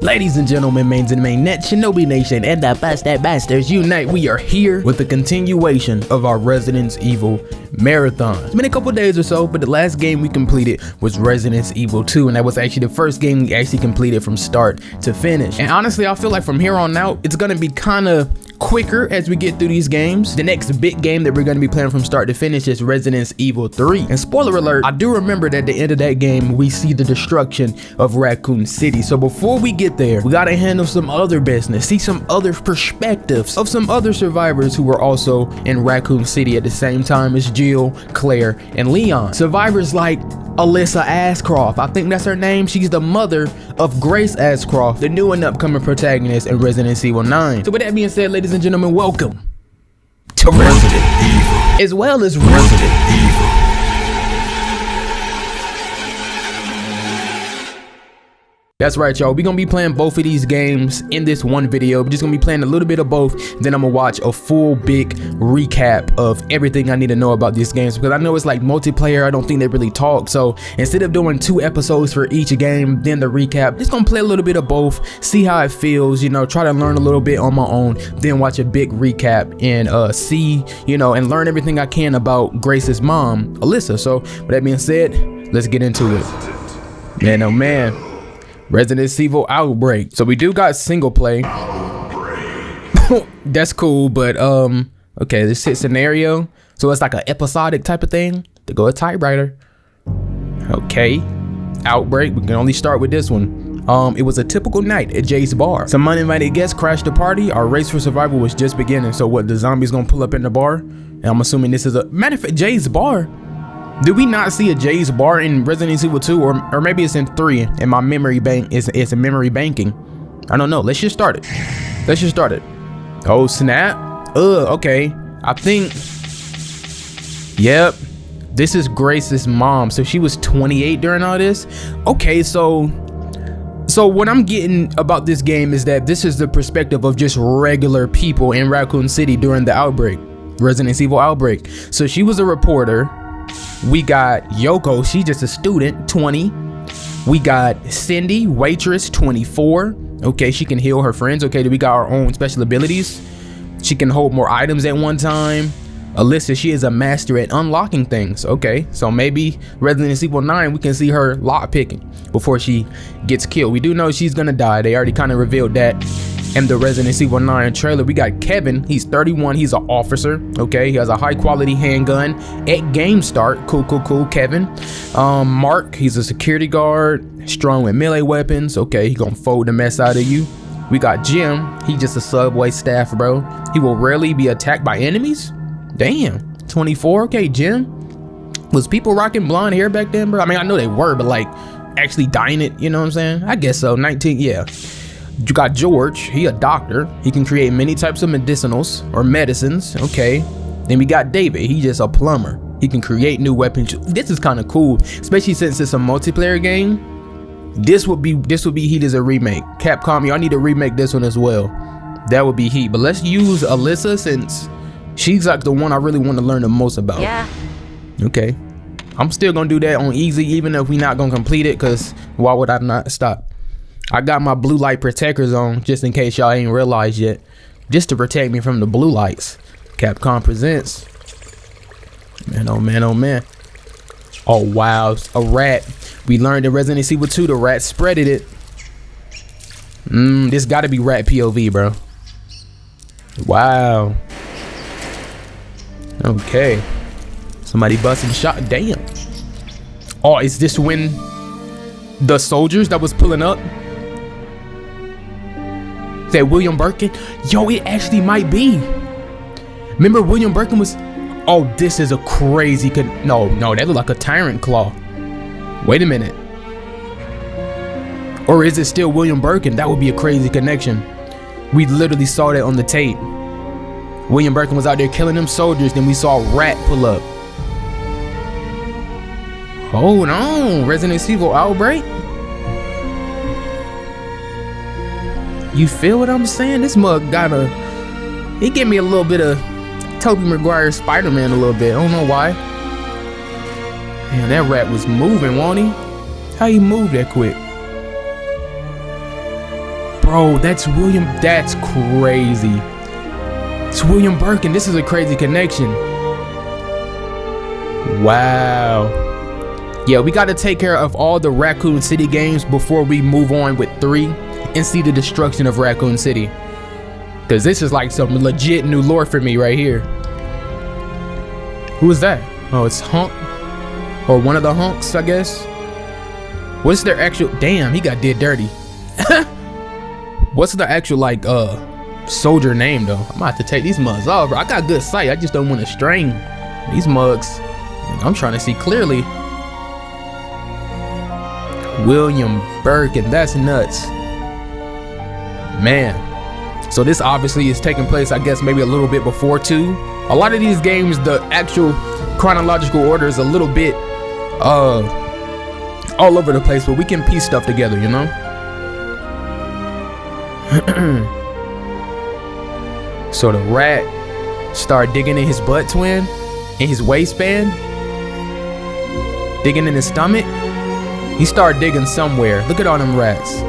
Ladies and gentlemen, mains and mainettes, Shinobi Nation, and the Bastard Bastards unite. We are here with the continuation of our Resident Evil marathon. It's been a couple days or so, but the last game we completed was Resident Evil 2, and that was actually the first game we actually completed from start to finish. And honestly, I feel like from here on out, it's gonna be kind of quicker as we get through these games. The next big game that we're going to be playing from start to finish is Resident Evil 3. And spoiler alert, I do remember that at the end of that game, we see the destruction of Raccoon City. So before we get there, we got to handle some other business, see some other perspectives of some other survivors who were also in Raccoon City at the same time as Jill, Claire, and Leon. Survivors like Alyssa Ashcroft, I think that's her name. She's the mother of Grace Ashcroft, the new and upcoming protagonist in Resident Evil 9. So with that being said, ladies and gentlemen, welcome to Resident Evil, as well as Resident Evil. That's right, y'all. We're gonna be playing both of these games in this one video. We're just gonna be playing a little bit of both, then I'm gonna watch a full big recap of everything I need to know about these games, because I know it's like multiplayer. I don't think they really talk. So instead of doing 2 episodes for each game, then the recap, just gonna play a little bit of both, see how it feels, you know, try to learn a little bit on my own, then watch a big recap and see, you know, and learn everything I can about Grace's mom, Alyssa. So with that being said, let's get into it. Man, oh man. Resident Evil Outbreak. So we do got single play. That's cool, but okay, this hit scenario. So it's like an episodic type of thing. To go a typewriter. Okay. Outbreak. We can only start with this one. It was a typical night at Jay's bar. Some uninvited guests crashed the party. Our race for survival was just beginning. So what, the zombies gonna pull up in the bar? And I'm assuming this is a matter of fact, Jay's bar. Did we not see a Jay's bar in Resident Evil 2, or maybe it's in 3 and my memory bank is a memory banking? I don't know. Let's just start it. Let's just start it. Oh snap. Okay. I think, yep, this is Grace's mom. So she was 28 during all this. Okay, so what I'm getting about this game is that this is the perspective of just regular people in Raccoon City during the outbreak, Resident Evil Outbreak. So she was a reporter. We got Yoko, she's just a student, 20. We got Cindy, waitress, 24. Okay, she can heal her friends. Okay, we got our own special abilities. She can hold more items at one time. Alyssa, she is a master at unlocking things. Okay, so maybe Resident Evil 9, we can see her lock picking before she gets killed. We do know she's gonna die. They already kind of revealed that in the Resident Evil 9 trailer. We got Kevin, he's 31, he's an officer. Okay, he has a high quality handgun at game start. Cool, Kevin. Mark, he's a security guard, strong with melee weapons. Okay, he gonna fold the mess out of you. We got Jim, he just a subway staff, bro. He will rarely be attacked by enemies. Damn, 24. Okay, Jim. Was people rocking blonde hair back then, bro? I mean, I know they were, but like actually dyeing it, you know what I'm saying? I guess so. 19, yeah. You got George, he a doctor. He can create many types of medicinals or medicines. Okay. Then we got David, he just a plumber. He can create new weapons. This is kind of cool, especially since it's a multiplayer game. This would be heat as a remake. Capcom, y'all need to remake this one as well. That would be heat. But let's use Alyssa since she's like the one I really want to learn the most about. Yeah. Okay. I'm still gonna do that on easy, even if we not gonna complete it, because why would I not stop? I got my blue light protectors on just in case y'all ain't realized yet, just to protect me from the blue lights. Capcom presents. Man, oh man, oh man. Oh wow, a rat. We learned in Resident Evil 2 the rat spreaded it. This gotta be rat POV, bro. Wow. Okay. Somebody busting shot. Damn. Oh, is this when the soldiers that was pulling up? That William Birkin? Yo, it actually might be. Remember William Birkin was, oh, this is a crazy, no, that looked like a tyrant claw. Wait a minute. Or is it still William Birkin? That would be a crazy connection. We literally saw that on the tape. William Birkin was out there killing them soldiers, then we saw a rat pull up. Hold on, Resident Evil Outbreak? You feel what I'm saying? This mug got he gave me a little bit of Tobey Maguire Spider-Man a little bit. I don't know why. Man, that rat was moving, wasn't he? How you move that quick? Bro, that's William. That's crazy. It's William Birkin. This is a crazy connection. Wow. Yeah, we got to take care of all the Raccoon City games before we move on with 3 and see the destruction of Raccoon City. Because this is like some legit new lore for me right here. Who is that? Oh, it's Hunk. Or one of the Hunks, I guess. What's their actual... Damn, he got did dirty. What's the actual, like, soldier name, though? I'm about to take these mugs off, bro. I got good sight. I just don't want to strain these mugs. I'm trying to see clearly. William Birkin. That's nuts. Man. So this obviously is taking place, I guess, maybe a little bit before 2. A lot of these games, the actual chronological order is a little bit all over the place, but we can piece stuff together, you know. So the rat started digging in his butt twin, in his waistband, digging in his stomach. He started digging somewhere. Look at all them rats.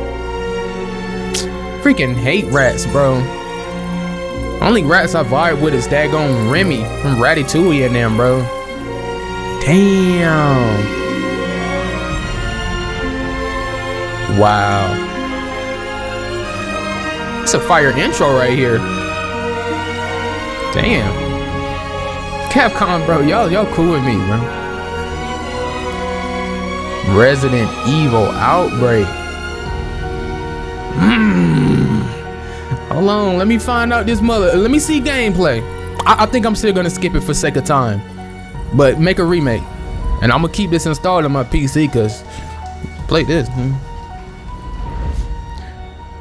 Freaking hate rats, bro. Only rats I vibe with is daggone Remy from Ratatouille and them, bro. Damn. Wow. It's a fire intro right here. Damn. Capcom, bro, y'all cool with me, bro. Resident Evil Outbreak. Hold on, let me find out this mother. Let me see gameplay. I think I'm still gonna skip it for sake of time, but make a remake, and I'm gonna keep this installed on my PC because play this.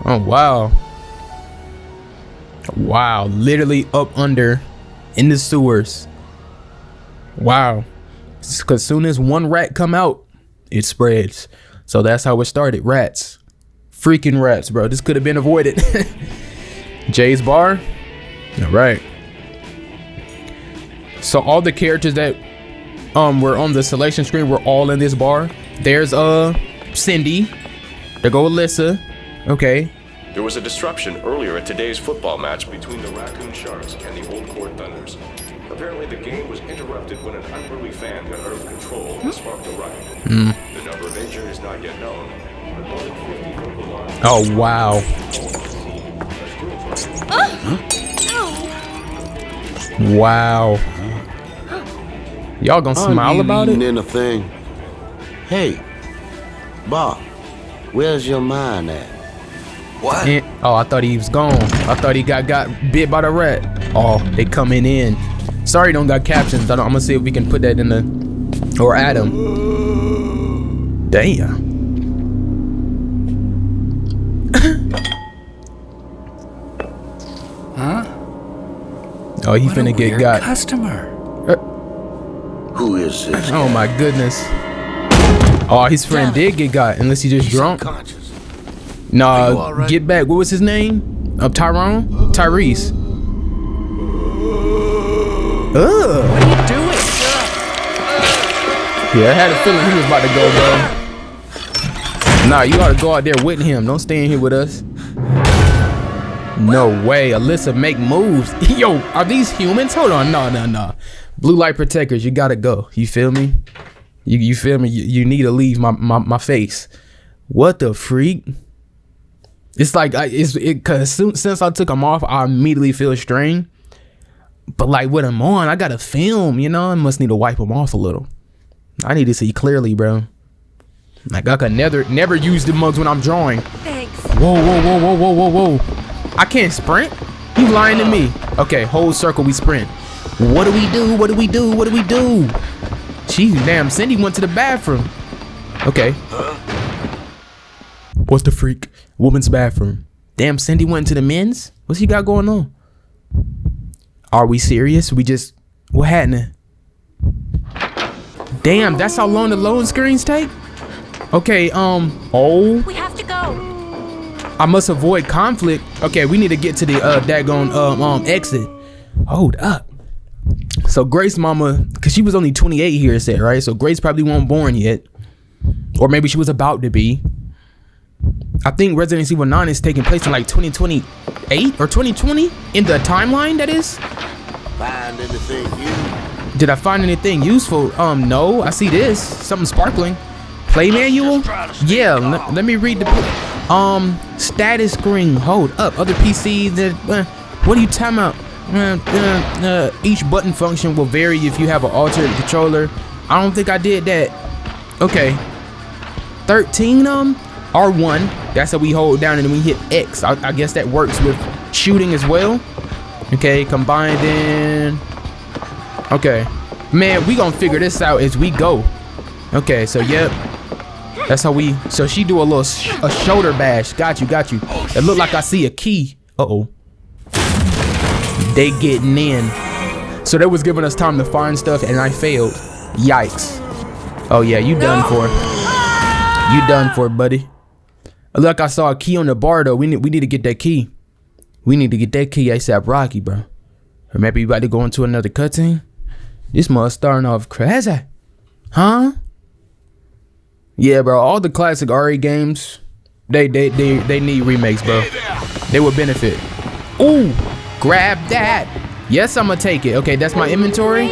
Oh wow, wow, literally up under in the sewers. Wow, because soon as one rat come out, it spreads. So that's how it started. Rats, freaking rats, bro. This could have been avoided. Jay's bar. All right. So all the characters that were on the selection screen were all in this bar. There's Cindy. There go Alyssa. Okay. There was a disruption earlier at today's football match between the Raccoon Sharks and the Old Court Thunders. Apparently the game was interrupted when an unruly fan got out of control and sparked a riot. The number of injured is not yet known, but more than 50 people are. Oh wow. Wow. Y'all gonna smile about it? Anything. Hey, Bob, where's your mind at? What? Oh, I thought he was gone. I thought he got bit by the rat. Oh, they coming in. Sorry, don't got captions. I'm gonna see if we can put that in the or add them. Damn. Huh? Oh, he finna get got. Customer. Who is this? Oh my goodness. Oh, his friend did get got, unless he just drunk. Nah, right? Get back. What was his name? Tyrone? Tyrese. What are you doing? Yeah, I had a feeling he was about to go, bro. Nah, you ought to go out there with him. Don't stay in here with us. No way. Alyssa, make moves. Yo, are these humans? Hold on. No. Blue light protectors, you gotta go. You feel me? You feel me? You need to leave my face. What the freak? It's like cause since I took them off, I immediately feel strained. But like with them on, I gotta film. You know, I must need to wipe them off a little. I need to see clearly, bro. Like I could never use the mugs when I'm drawing. Thanks. Whoa. I can't sprint. You lying to me? Okay, whole circle we sprint. What do we do? Jeez, damn, Cindy went to the bathroom. Okay. What's the freak? Woman's bathroom. Damn, Cindy went to the men's? What's he got going on? Are we serious? What happened? Damn, that's how long the loading screens take? Okay, oh. We have to go. I must avoid conflict. Okay, we need to get to the daggone exit. Hold up. So Grace mama, cause she was only 28 here, it said, right? So Grace probably wasn't born yet. Or maybe she was about to be. I think Resident Evil 9 is taking place in like 2028 or 2020 in the timeline, that is. Find anything new? Did I find anything useful? No, I see this, something sparkling. Play manual? Yeah, let me read the status screen. Hold up, other PCs that what are you talking about? Each button function will vary if you have an alternate controller. I don't think I did that. Okay, 13 R1, that's how we hold down and then we hit X. I guess that works with shooting as well. Okay, combined in. Okay, man, we gonna figure this out as we go. Okay, so yep, that's how we. So she do a shoulder bash. Got you. It look like I see a key. They getting in. So that was giving us time to find stuff, and I failed. Yikes. Oh yeah, you done for. You done for, buddy. Look, I saw a key on the bar though. We need to get that key. We need to get that key ASAP Rocky, bro. Or maybe we about to go into another cutscene. This must starting off crazy. Huh? Yeah, bro. All the classic RE games, they need remakes, bro. They would benefit. Ooh, grab that. Yes, I'm gonna take it. Okay, that's my inventory.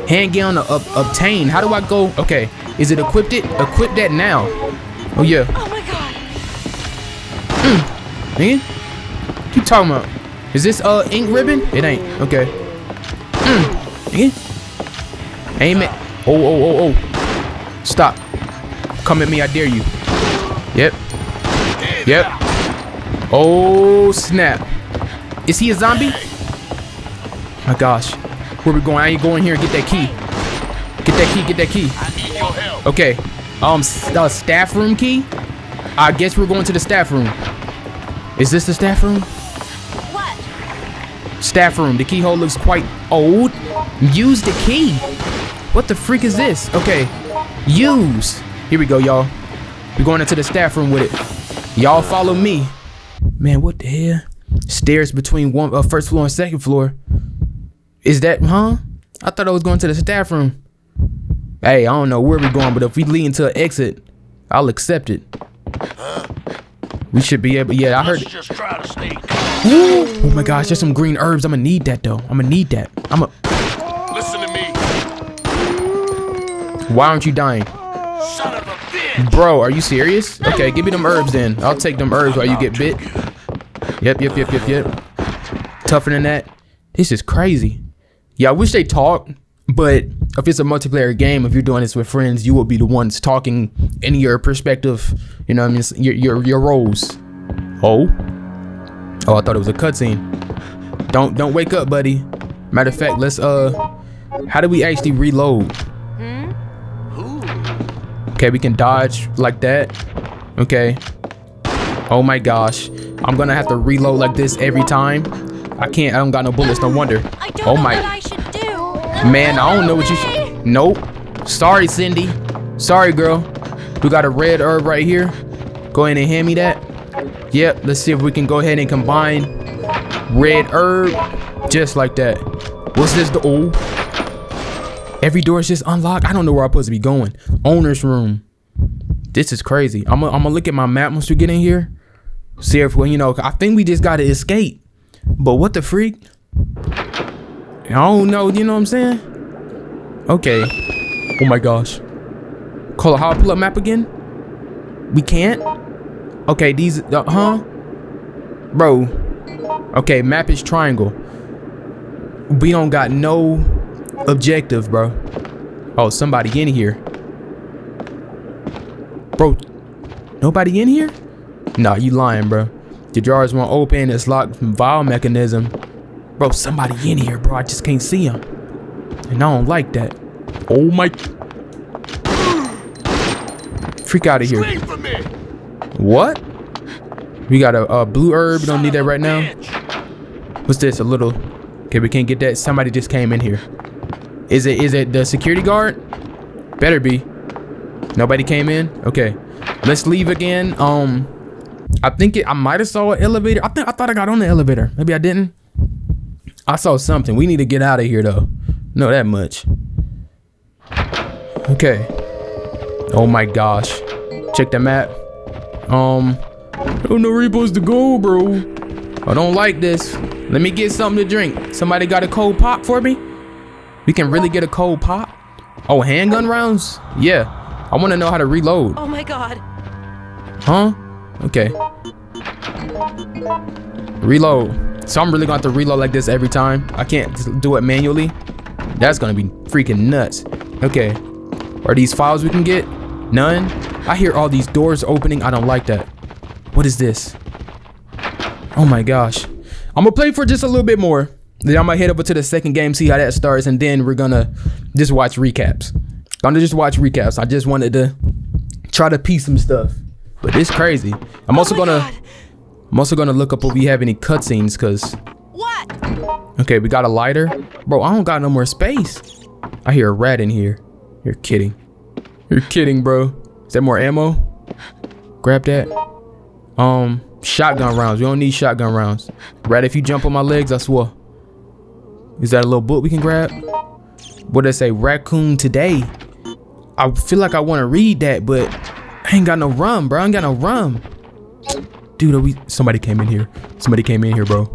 Handgun obtain. How do I go? Okay, is it equipped? Equip that now. Oh yeah. Oh my god. Man, what you talking about? Is this ink ribbon? It ain't. Okay. Aim it. Oh. Stop. Come at me, I dare you. Yep. Oh snap. Is he a zombie? My gosh. Where we going? I ain't going here and get that key. Get that key. Okay. Staff room key? I guess we're going to the staff room. Is this the staff room? What? Staff room. The keyhole looks quite old. Use the key. What the freak is this? Okay. Use. Here we go, y'all. We're going into the staff room with it. Y'all follow me. Man, what the hell? Stairs between first floor and second floor. Is that, huh? I thought I was going to the staff room. Hey, I don't know where we're going, but if we lead into an exit, I'll accept it. We should be able. Yeah, I heard it. Just try to sneak. Oh my gosh, there's some green herbs. I'm gonna need that though. Listen to me. Why aren't you dying? Son of a bitch. Bro, are you serious? Okay, give me them herbs then. I'll take them herbs while you get bit. Yep. Tougher than that. This is crazy. Yeah, I wish they talked, but if it's a multiplayer game, if you're doing this with friends, you will be the ones talking in your perspective. You know what I mean? Your roles. Oh, I thought it was a cutscene. Don't wake up, buddy. Matter of fact, let's how do we actually reload? Okay, we can dodge like that. Okay. Oh my gosh, I'm gonna have to reload like this every time. I don't got no bullets, no wonder. I don't know what I should do. Man, I don't know what you should. Nope. Sorry, Cindy. Sorry, girl. We got a red herb right here. Go ahead and hand me that. Yep, let's see if we can go ahead and combine red herb just like that. What's this? Every door is just unlocked. I don't know where I'm supposed to be going. Owner's room. This is crazy. I'm gonna look at my map once we get in here. See if we, I think we just gotta escape. But what the freak? I don't know, you know what I'm saying? Okay. Oh my gosh. Call how I pull up map again? We can't? Okay, these, Bro. Okay, map is triangle. We don't got no objective, bro. Oh, somebody in here. Bro, nobody in here? Nah, you lying, bro. The jars won't open. It's locked from valve mechanism. Bro, somebody in here, bro. I just can't see him. And I don't like that. Oh my. Freak out of here. What? We got a blue herb. We don't need that right now. What's this? A little. Okay, we can't get that. Somebody just came in here. Is it the security guard? Better be. Nobody came in? Okay. Let's leave again. I think I might have saw an elevator. I thought I got on the elevator. Maybe I didn't. I saw something. We need to get out of here though. Know that much. Okay. Oh my gosh. Check the map. I don't know where you're supposed to go, bro. I don't like this. Let me get something to drink. Somebody got a cold pop for me? We can really get a cold pop? Oh, handgun rounds? Yeah. I want to know how to reload. Oh my god. Huh? Okay. Reload. So I'm really going to have to reload like this every time. I can't just do it manually. That's going to be freaking nuts. Okay. Are these files we can get? None? I hear all these doors opening. I don't like that. What is this? Oh my gosh. I'm going to play for just a little bit more. Then I'm going to head over to the second game, see how that starts. And then we're going to just watch recaps. I'm going to just watch recaps. I just wanted to try to piece some stuff. But it's crazy. I'm also going to look up if we have any cutscenes because. What? Okay, we got a lighter. Bro, I don't got no more space. I hear a rat in here. You're kidding. You're kidding, bro. Is there more ammo? Grab that. Shotgun rounds. We don't need shotgun rounds. Rat, if you jump on my legs, I swear. Is that a little book we can grab? What did it say? Raccoon Today. I feel like I want to read that, but I ain't got no rum, bro. I ain't got no rum. Dude, somebody came in here. Somebody came in here, bro.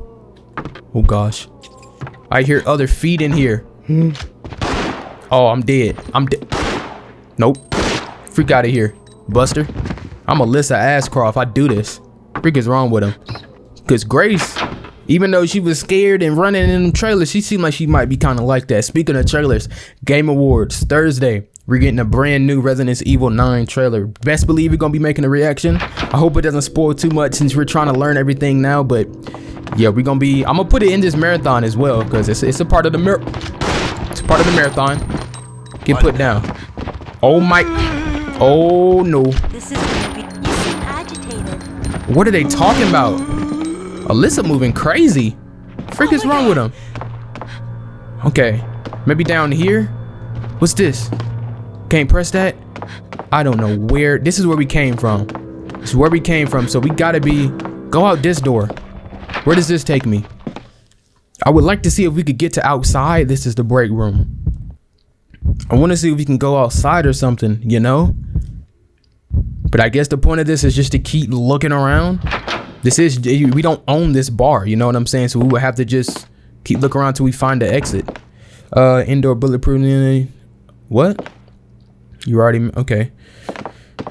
Oh gosh. I hear other feet in here. Oh, I'm dead. I'm dead. Nope. Freak out of here, Buster. I'm Alyssa Ashcroft. I do this. Freak is wrong with him. Cause Grace, even though she was scared and running in them trailers, she seemed like she might be kind of like that. Speaking of trailers, Game Awards Thursday. We're getting a brand new Resident Evil 9 trailer. Best believe we're gonna be making a reaction. I hope it doesn't spoil too much since we're trying to learn everything now. But yeah, we're gonna be. I'm gonna put it in this marathon as well because it's a part of the it's a part of the marathon. Get put down. Oh my. Oh no. This is gonna be. You seem agitated. What are they talking about? Alyssa moving crazy. Frick is wrong with him? Okay, maybe down here. What's this? Can't press that. I don't know where. This is where we came from. This is where we came from. So we gotta go out this door. Where does this take me? I would like to see if we could get to outside. This is the break room. I want to see if we can go outside or something, you know? But I guess the point of this is just to keep looking around. We don't own this bar, you know what I'm saying? So we would have to just keep looking around till we find the exit. Indoor bulletproof. What? You already, okay.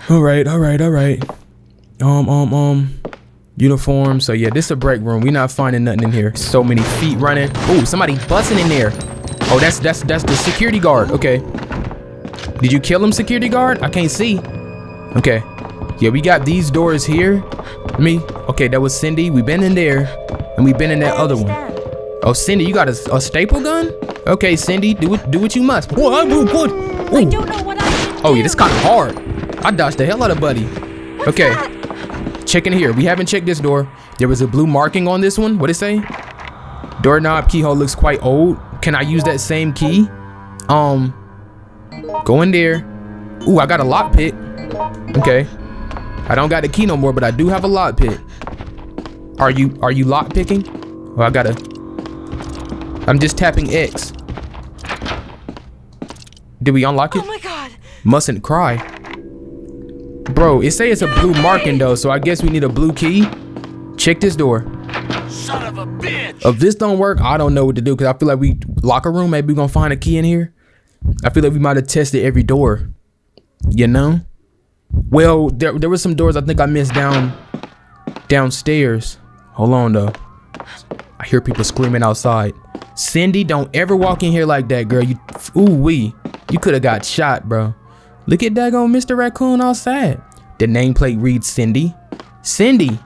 All right. Uniform. So yeah, this is a break room. We're not finding nothing in here. So many feet running. Oh, somebody busting in there. Oh, that's the security guard. Okay. Did you kill him, security guard? I can't see. Okay. Yeah, we got these doors here. Okay, that was Cindy. We've been in there, and we've been in that other one. Oh, Cindy, you got a staple gun? Okay, Cindy, do what you must. Whoa, I don't know what I should do. Oh yeah, this kind of hard. I dodged the hell out of buddy. What's okay. That? Check in here. We haven't checked this door. There was a blue marking on this one. What'd it say? Doorknob keyhole looks quite old. Can I use that same key? Go in there. Ooh, I got a lock pick. Okay. I don't got the key no more, but I do have a lock pick. Are you lock picking? Oh, I'm just tapping X. Did we unlock it? Oh my god. Mustn't cry. Bro, it say it's a blue marking though, so I guess we need a blue key. Check this door. Son of a bitch. If this don't work, I don't know what to do because I feel like locker room, maybe we're gonna find a key in here. I feel like we might have tested every door. You know? Well, there were some doors I think I missed downstairs. Hold on though. I hear people screaming outside. Cindy, don't ever walk in here like that, girl. You could have got shot, bro. Look at daggone Mr. Raccoon outside. The nameplate reads Cindy. Cindy,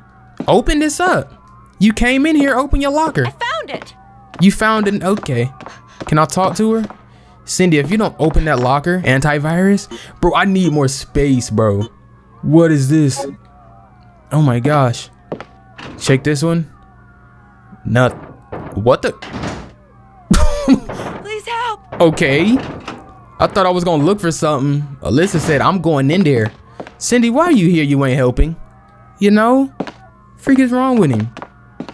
open this up. You came in here, open your locker. I found it. You found it, okay. Can I talk to her? Cindy, if you don't open that locker, antivirus, bro, I need more space, bro. What is this? Oh my gosh. Check this one. What the? Please help. Okay. I thought I was gonna look for something. Alyssa said, I'm going in there. Cindy, why are you here? You ain't helping. You know? Freak is wrong with him.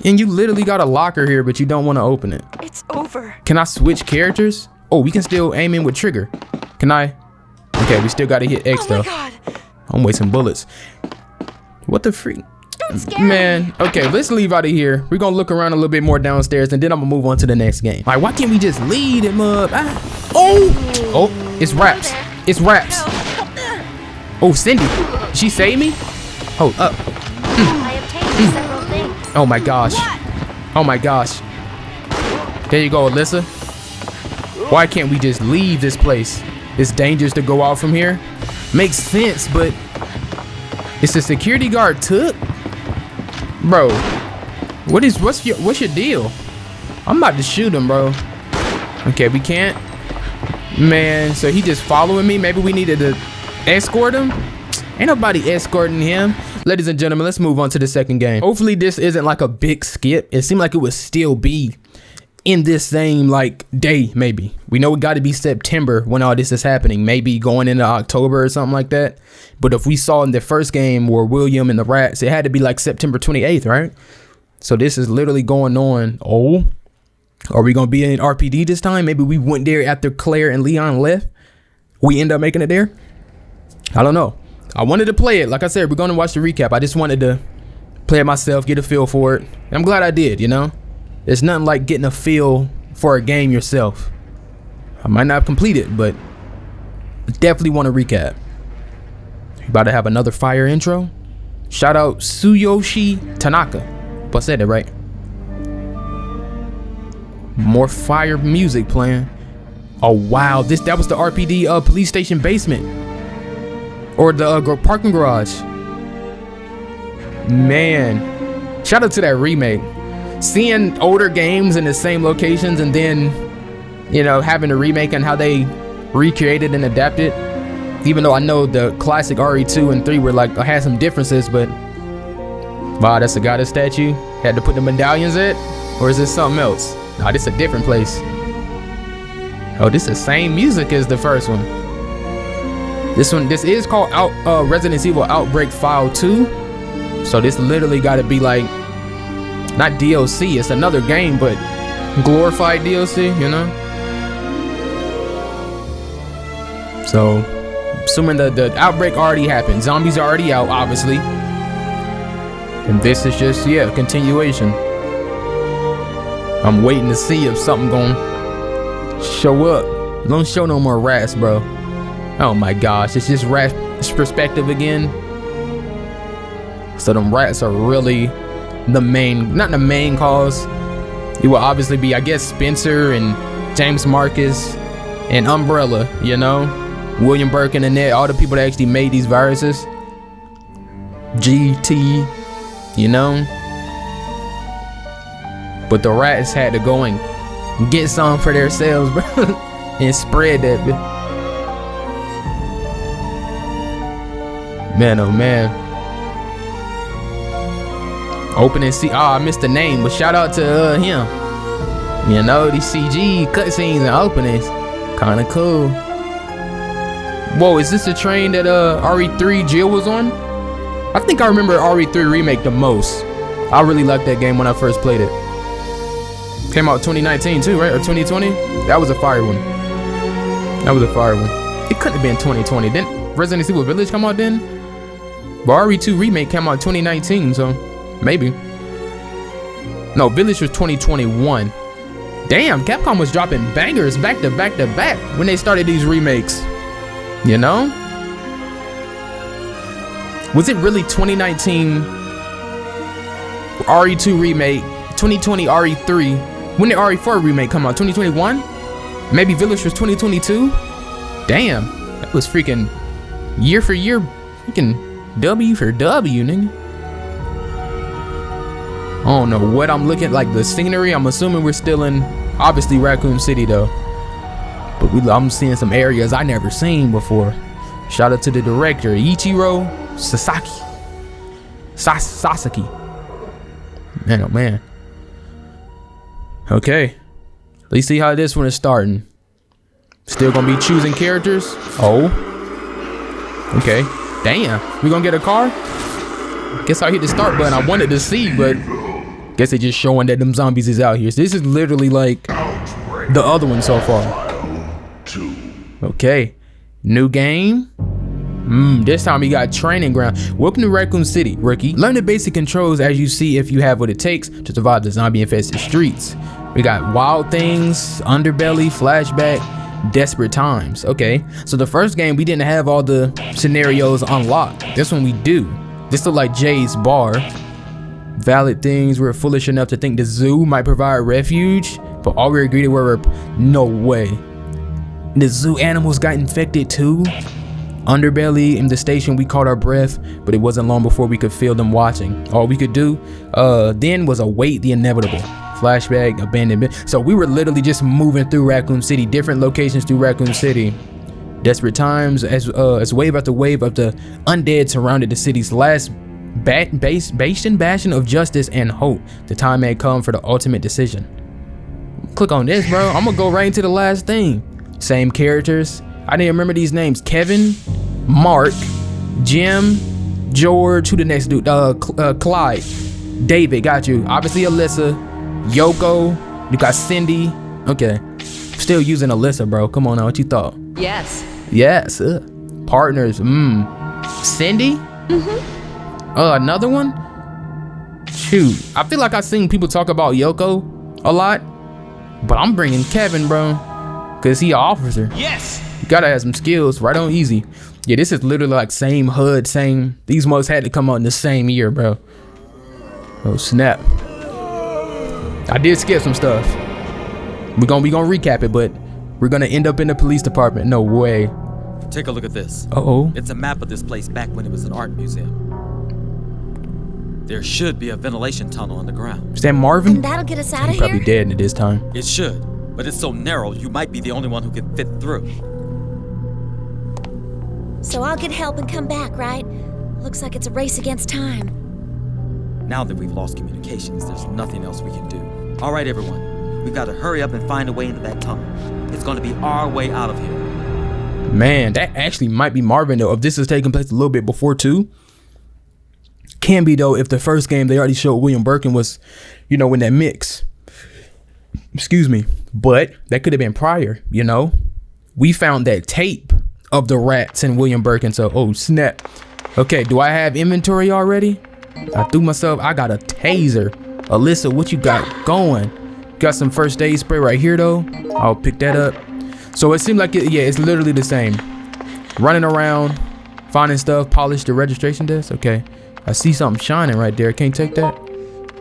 And you literally got a locker here, but you don't want to open it. It's over. Can I switch characters? Oh, we can still aim in with trigger. Can I? Okay, we still got to hit X though. Oh my god. I'm wasting bullets. What the freak? Don't scare me. Man, okay, let's leave out of here. We're gonna look around a little bit more downstairs, and then I'm gonna move on to the next game. All right, why can't we just lead him up? Oh, it's Raps. It's Raps. Oh, Cindy, she saved me? Hold up. I obtained several things. Oh my gosh. Oh my gosh. There you go, Alyssa. Why can't we just leave this place? It's dangerous to go out from here. Makes sense, but it's a security guard took? Bro, what's your deal? I'm about to shoot him, bro. Okay, we can't. Man, so he just following me. Maybe we needed to escort him. Ain't nobody escorting him. Ladies and gentlemen, let's move on to the second game. Hopefully this isn't like a big skip. It seemed like it would still be in this same like day, maybe. We know it got to be September when all this is happening. Maybe going into October or something like that. But if we saw in the first game where William and the Rats, it had to be like September 28th, right? So this is literally going on. Oh, are we going to be in RPD this time? Maybe we went there after Claire and Leon left. We end up making it there. I don't know. I wanted to play it. Like I said, we're going to watch the recap. I just wanted to play it myself, get a feel for it. I'm glad I did, you know? There's nothing like getting a feel for a game yourself. I might not complete it, but I definitely want to recap. You about to have another fire intro? Shout out Tsuyoshi Tanaka. If I said it right. More fire music playing. Oh wow, that was the RPD police station basement. Or the parking garage. Man, shout out to that remake. Seeing older games in the same locations and then, you know, having a remake and how they recreated and adapted. Even though I know the classic RE2 and 3 were like, had some differences, but wow, that's a goddess statue. Had to put the medallions in, or is this something else? Nah, this is a different place. Oh, this is the same music as the first one. This is called Resident Evil Outbreak File 2. So this literally got to be like, not DLC, it's another game, but glorified DLC, you know? So, assuming the outbreak already happened. Zombies are already out, obviously. And this is just, yeah, a continuation. I'm waiting to see if something gonna show up. Don't show no more rats, bro. Oh my gosh, it's just rat's perspective again. So them rats are really the main, not the main cause. It will obviously be, I guess, Spencer and James Marcus and Umbrella, you know? William Burke and Annette, all the people that actually made these viruses. GT, you know? But the rats had to go and get some for themselves, bro. And spread that bit. Man, oh man. Opening I missed the name, but shout out to him. You know, these CG cutscenes and openings, kind of cool. Whoa, is this the train that RE3 Jill was on? I think I remember RE3 Remake the most. I really liked that game when I first played it. Came out 2019 too, right? Or 2020? That was a fire one. That was a fire one. It couldn't have been 2020. Didn't Resident Evil Village come out then? But RE2 Remake came out 2019, so maybe. No, Village was 2021. Damn, Capcom was dropping bangers back to back to back when they started these remakes. You know? Was it really 2019 RE2 Remake, 2020 RE3? When did RE4 Remake come out? 2021? Maybe Village was 2022? Damn, that was freaking year for year, freaking W for W, nigga. I don't know what I'm looking like, the scenery. I'm assuming we're still in, obviously, Raccoon City though. But I'm seeing some areas I never seen before. Shout out to the director, Ichiro Sasaki. Man, oh man. Okay, let's see how this one is starting. Still gonna be choosing characters. Oh, okay. Damn, we gonna get a car? Guess I hit the start button. I wanted to see, but guess they just showing that them zombies is out here. So this is literally like the other one so far. Okay, new game. This time we got training ground. Welcome to Raccoon City, rookie. Learn the basic controls as you see if you have what it takes to survive the zombie infested streets. We got wild things, underbelly, flashback, desperate times. Okay, so the first game we didn't have all the scenarios unlocked. This one we do. This look like Jay's bar. Valid things. We're foolish enough to think the zoo might provide refuge, but all we agreed were no way. The zoo animals got infected too. Underbelly in the station, we caught our breath, but it wasn't long before we could feel them watching. All we could do then was await the inevitable. Flashback, abandonment. So we were literally just moving through Raccoon City, different locations through Raccoon City. Desperate times as wave after wave of the undead surrounded the city's last bastion of justice and hope. The time had come for the ultimate decision. Click on this, bro. I'm gonna go right into the last thing. Same characters. I didn't remember these names. Kevin, Mark, Jim, George, who the next dude? Clyde, David, got you. Obviously Alyssa, Yoko, you got Cindy. Okay, still using Alyssa, bro. Come on now, what you thought? Yes. Yes. Partners. Cindy? Another one? Shoot, I feel like I've seen people talk about Yoko a lot, but I'm bringing Kevin, bro, cause he an officer. Yes. You gotta have some skills, right on easy. Yeah, this is literally like same HUD, same. These mugs had to come out in the same year, bro. Oh snap! I did skip some stuff. We gonna recap it, but we're gonna end up in the police department. No way. Take a look at this. Uh-oh. It's a map of this place back when it was an art museum. There should be a ventilation tunnel underground. Is that Marvin? And that'll get us out of He's probably here? dead at this time. It should, but it's so narrow you might be the only one who can fit through. So I'll get help and come back, right? Looks like it's a race against time. Now that we've lost communications, there's nothing else we can do. All right, everyone. We've got to hurry up and find a way into that tunnel. It's going to be our way out of here. Man, that actually might be Marvin though. If this is taking place a little bit before too. Can be though if the first game they already showed William Birkin was, you know, in that mix. Excuse me. But that could have been prior, you know. We found that tape of the rats and William Birkin. So, oh snap. Okay, do I have inventory already? I threw myself. I got a taser. Alyssa, what you got going? Got some first aid spray right here though. I'll pick that up. So it seemed like it's literally the same. Running around, finding stuff, polish the registration desk. Okay. I see something shining right there. Can't take that.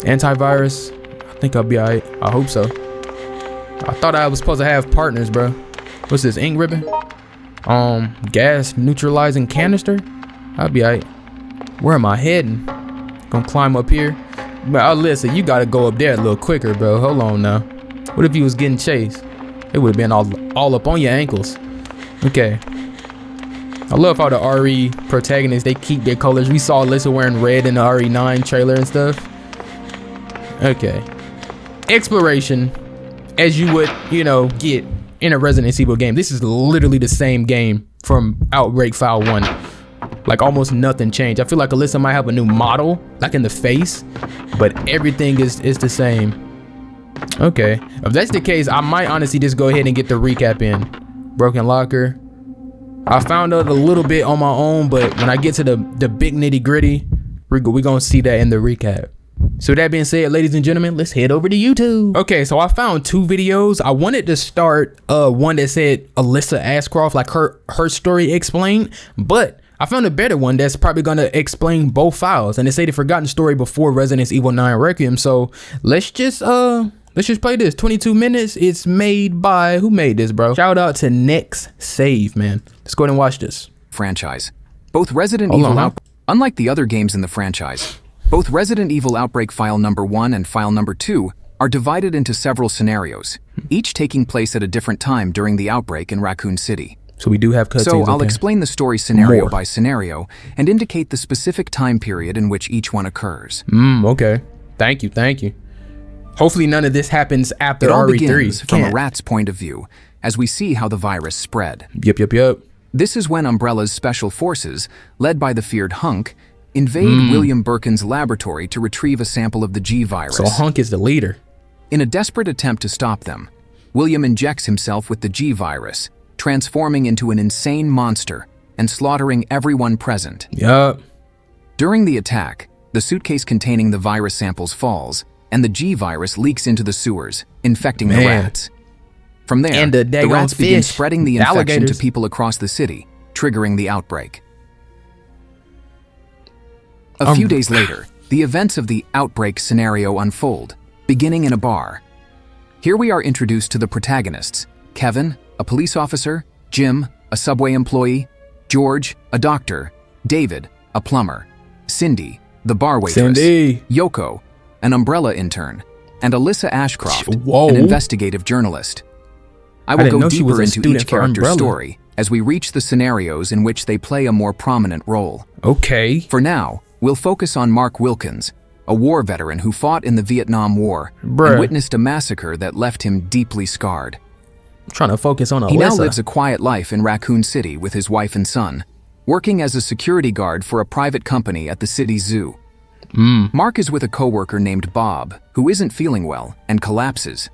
Antivirus. I think I'll be alright. I hope so. I thought I was supposed to have partners, bro. What's this? Ink ribbon? Gas neutralizing canister? I'll be alright. Where am I heading? Gonna climb up here. But listen, you gotta go up there a little quicker, bro. Hold on now. What if you was getting chased? It would have been all up on your ankles. Okay. I love how the RE protagonists, they keep their colors. We saw Alyssa wearing red in the RE9 trailer and stuff. Okay. Exploration, as you would, you know, get in a Resident Evil game. This is literally the same game from Outbreak File 1. Like almost nothing changed. I feel like Alyssa might have a new model, like in the face, but everything is the same. Okay. If that's the case, I might honestly just go ahead and get the recap in. Broken locker. I found out a little bit on my own, but when I get to the big nitty gritty, we're gonna see that in the recap. So that being said, ladies and gentlemen, let's head over to YouTube. Okay, so I found two videos. I wanted to start one that said Alyssa Ashcroft, like her story explained, but I found a better one that's probably gonna explain both files, and they say the forgotten story before Resident Evil 9 Requiem. So let's just play this. 22 minutes. It's made by, who made this, bro? Shout out to Next Save, man. Let's go ahead and watch this. Franchise. Both Resident Evil Outbreak, unlike the other games in the franchise, both Resident Evil Outbreak File Number 1 and File Number 2 are divided into several scenarios, each taking place at a different time during the outbreak in Raccoon City. So we do have cutscenes. So I'll explain the story scenario by scenario and indicate the specific time period in which each one occurs. Okay. Thank you. Hopefully none of this happens after RE3. It all RE3. begins from a rat's point of view, as we see how the virus spread. Yep. This is when Umbrella's special forces, led by the feared Hunk, invade William Birkin's laboratory to retrieve a sample of the G virus. So Hunk is the leader. In a desperate attempt to stop them, William injects himself with the G virus, transforming into an insane monster and slaughtering everyone present. Yup. During the attack, the suitcase containing the virus samples falls, and the G virus leaks into the sewers, infecting the rats. From there, And the daggone rats begin fish, spreading the the infection to alligators. people across the city, triggering the outbreak. A few days later, the events of the outbreak scenario unfold, beginning in a bar. Here we are introduced to the protagonists: Kevin, a police officer; Jim, a subway employee; George, a doctor; David, a plumber; Cindy, the bar waitress; Cindy. Yoko, an umbrella intern; and Alyssa Ashcroft, Whoa. an investigative journalist. I will didn't go know she was deeper a into student each for character's Umbrella. story as we reach the scenarios in which they play a more prominent role. Okay. For now, we'll focus on Mark Wilkins, a war veteran who fought in the Vietnam War Bruh. and witnessed a massacre that left him deeply scarred. I'm trying to focus on Alyssa. He now lives a quiet life in Raccoon City with his wife and son, working as a security guard for a private company at the city zoo. Mark is with a coworker named Bob, who isn't feeling well and collapses.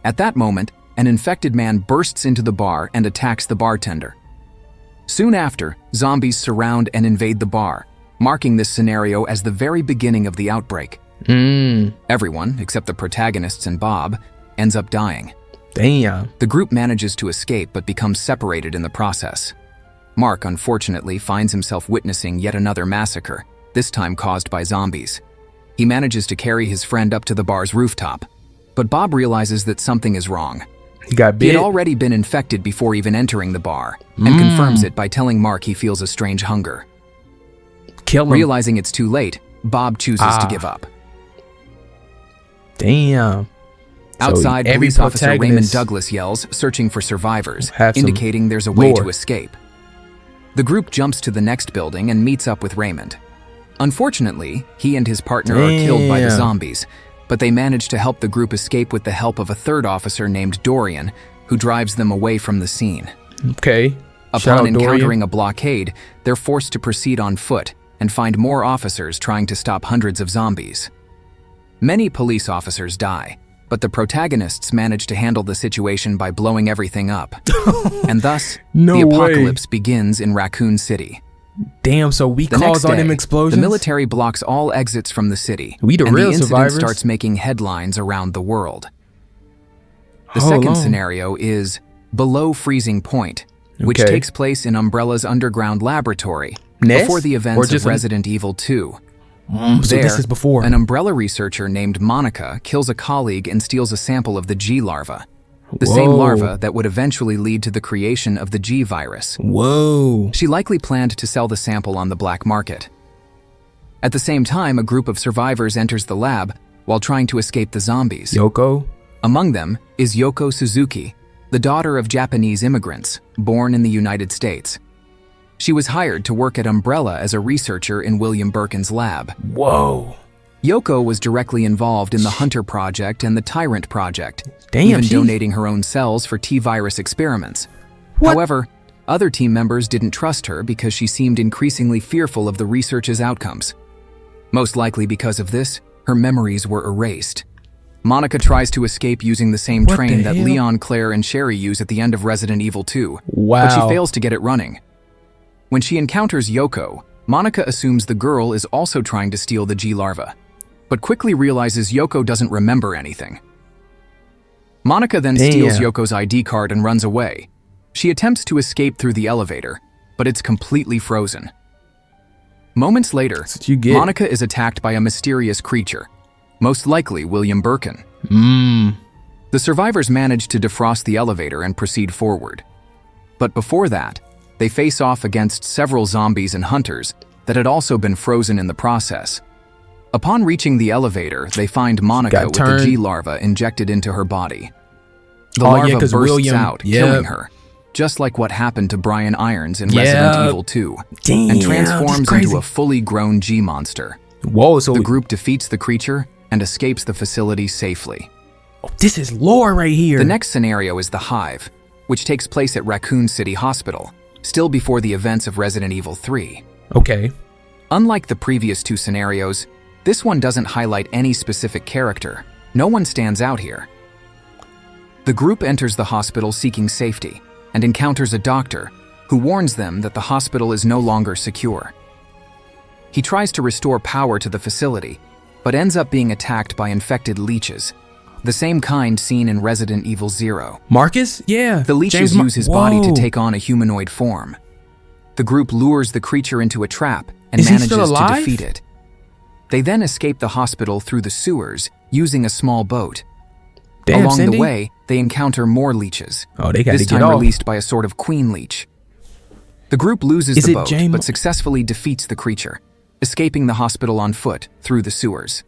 At that moment, an infected man bursts into the bar and attacks the bartender. Soon after, zombies surround and invade the bar, marking this scenario as the very beginning of the outbreak. Everyone, except the protagonists and Bob, ends up dying. Damn. The group manages to escape but becomes separated in the process. Mark, unfortunately, finds himself witnessing yet another massacre, this time caused by zombies. He manages to carry his friend up to the bar's rooftop, but Bob realizes that something is wrong. He got He bit. had already been infected before even entering the bar, and confirms it by telling Mark he feels a strange hunger. Kill him. Realizing it's too late, Bob chooses to give up. Damn. Outside, So every police officer Raymond protagonist Douglas yells, searching for survivors, have some indicating there's a way lore. to escape. The group jumps to the next building and meets up with Raymond. Unfortunately, he and his partner are killed by the Damn. zombies, but they manage to help the group escape with the help of a third officer named Dorian, who drives them away from the scene. Okay. Shout Upon out encountering Dorian. a blockade, they're forced to proceed on foot and find more officers trying to stop hundreds of zombies. Many police officers die, but the protagonists manage to handle the situation by blowing everything up. And thus, No the way. apocalypse begins in Raccoon City. Damn, so we The next caused all day, them explosions? the military blocks all exits from the city, We the and real the incident survivors. starts making headlines around the world. The Hold second on. scenario is Below Freezing Point, which Okay. takes place in Umbrella's underground laboratory Nest? before the Or events of just Resident Evil 2. So There, this is before. an Umbrella researcher named Monica kills a colleague and steals a sample of the G larva, the same Whoa. larva that would eventually lead to the creation of the G virus. Whoa. She likely planned to sell the sample on the black market. At the same time, a group of survivors enters the lab while trying to escape the zombies. Yoko? Among them is Yoko Suzuki, the daughter of Japanese immigrants, born in the United States. She was hired to work at Umbrella as a researcher in William Birkin's lab. Whoa. Yoko was directly involved in the Hunter Project and the Tyrant Project, Damn, even she- donating her own cells for T-virus experiments. What? However, other team members didn't trust her because she seemed increasingly fearful of the research's outcomes. Most likely because of this, her memories were erased. Monica tries to escape using the same What train the that hell? Leon, Claire, and Sherry use at the end of Resident Evil 2, Wow. but she fails to get it running. When she encounters Yoko, Monica assumes the girl is also trying to steal the G larva, but quickly realizes Yoko doesn't remember anything. Monica then steals Damn. Yoko's ID card and runs away. She attempts to escape through the elevator, but it's completely frozen. Moments later, That's what you get. Monica is attacked by a mysterious creature, most likely William Birkin. The survivors manage to defrost the elevator and proceed forward. But before that, they face off against several zombies and hunters that had also been frozen in the process. Upon reaching the elevator, they find Monica got with the turned. G larva injected into her body. The Oh, yeah, larva 'cause bursts William- out, yeah. killing her, just like what happened to Brian Irons in Yeah. Resident Evil 2, Damn, and that's transforms crazy. into a fully grown G monster. Whoa, so The group defeats the creature and escapes the facility safely. this is lore right here. The next scenario is the Hive, which takes place at Raccoon City Hospital, still before the events of Resident Evil 3. Okay. Unlike the previous two scenarios, this one doesn't highlight any specific character. No one stands out here. The group enters the hospital seeking safety and encounters a doctor who warns them that the hospital is no longer secure. He tries to restore power to the facility, but ends up being attacked by infected leeches, the same kind seen in Resident Evil 0. Marcus? Yeah. The leeches use his body to take on a humanoid form. The group lures the creature into a trap and manages to defeat it. They then escape the hospital through the sewers using a small boat. Damn, Along Cindy. the way, they encounter more leeches, Oh, they got to this get time off. released by a sort of queen leech. The group loses Is the it boat, James? but successfully defeats the creature, escaping the hospital on foot through the sewers.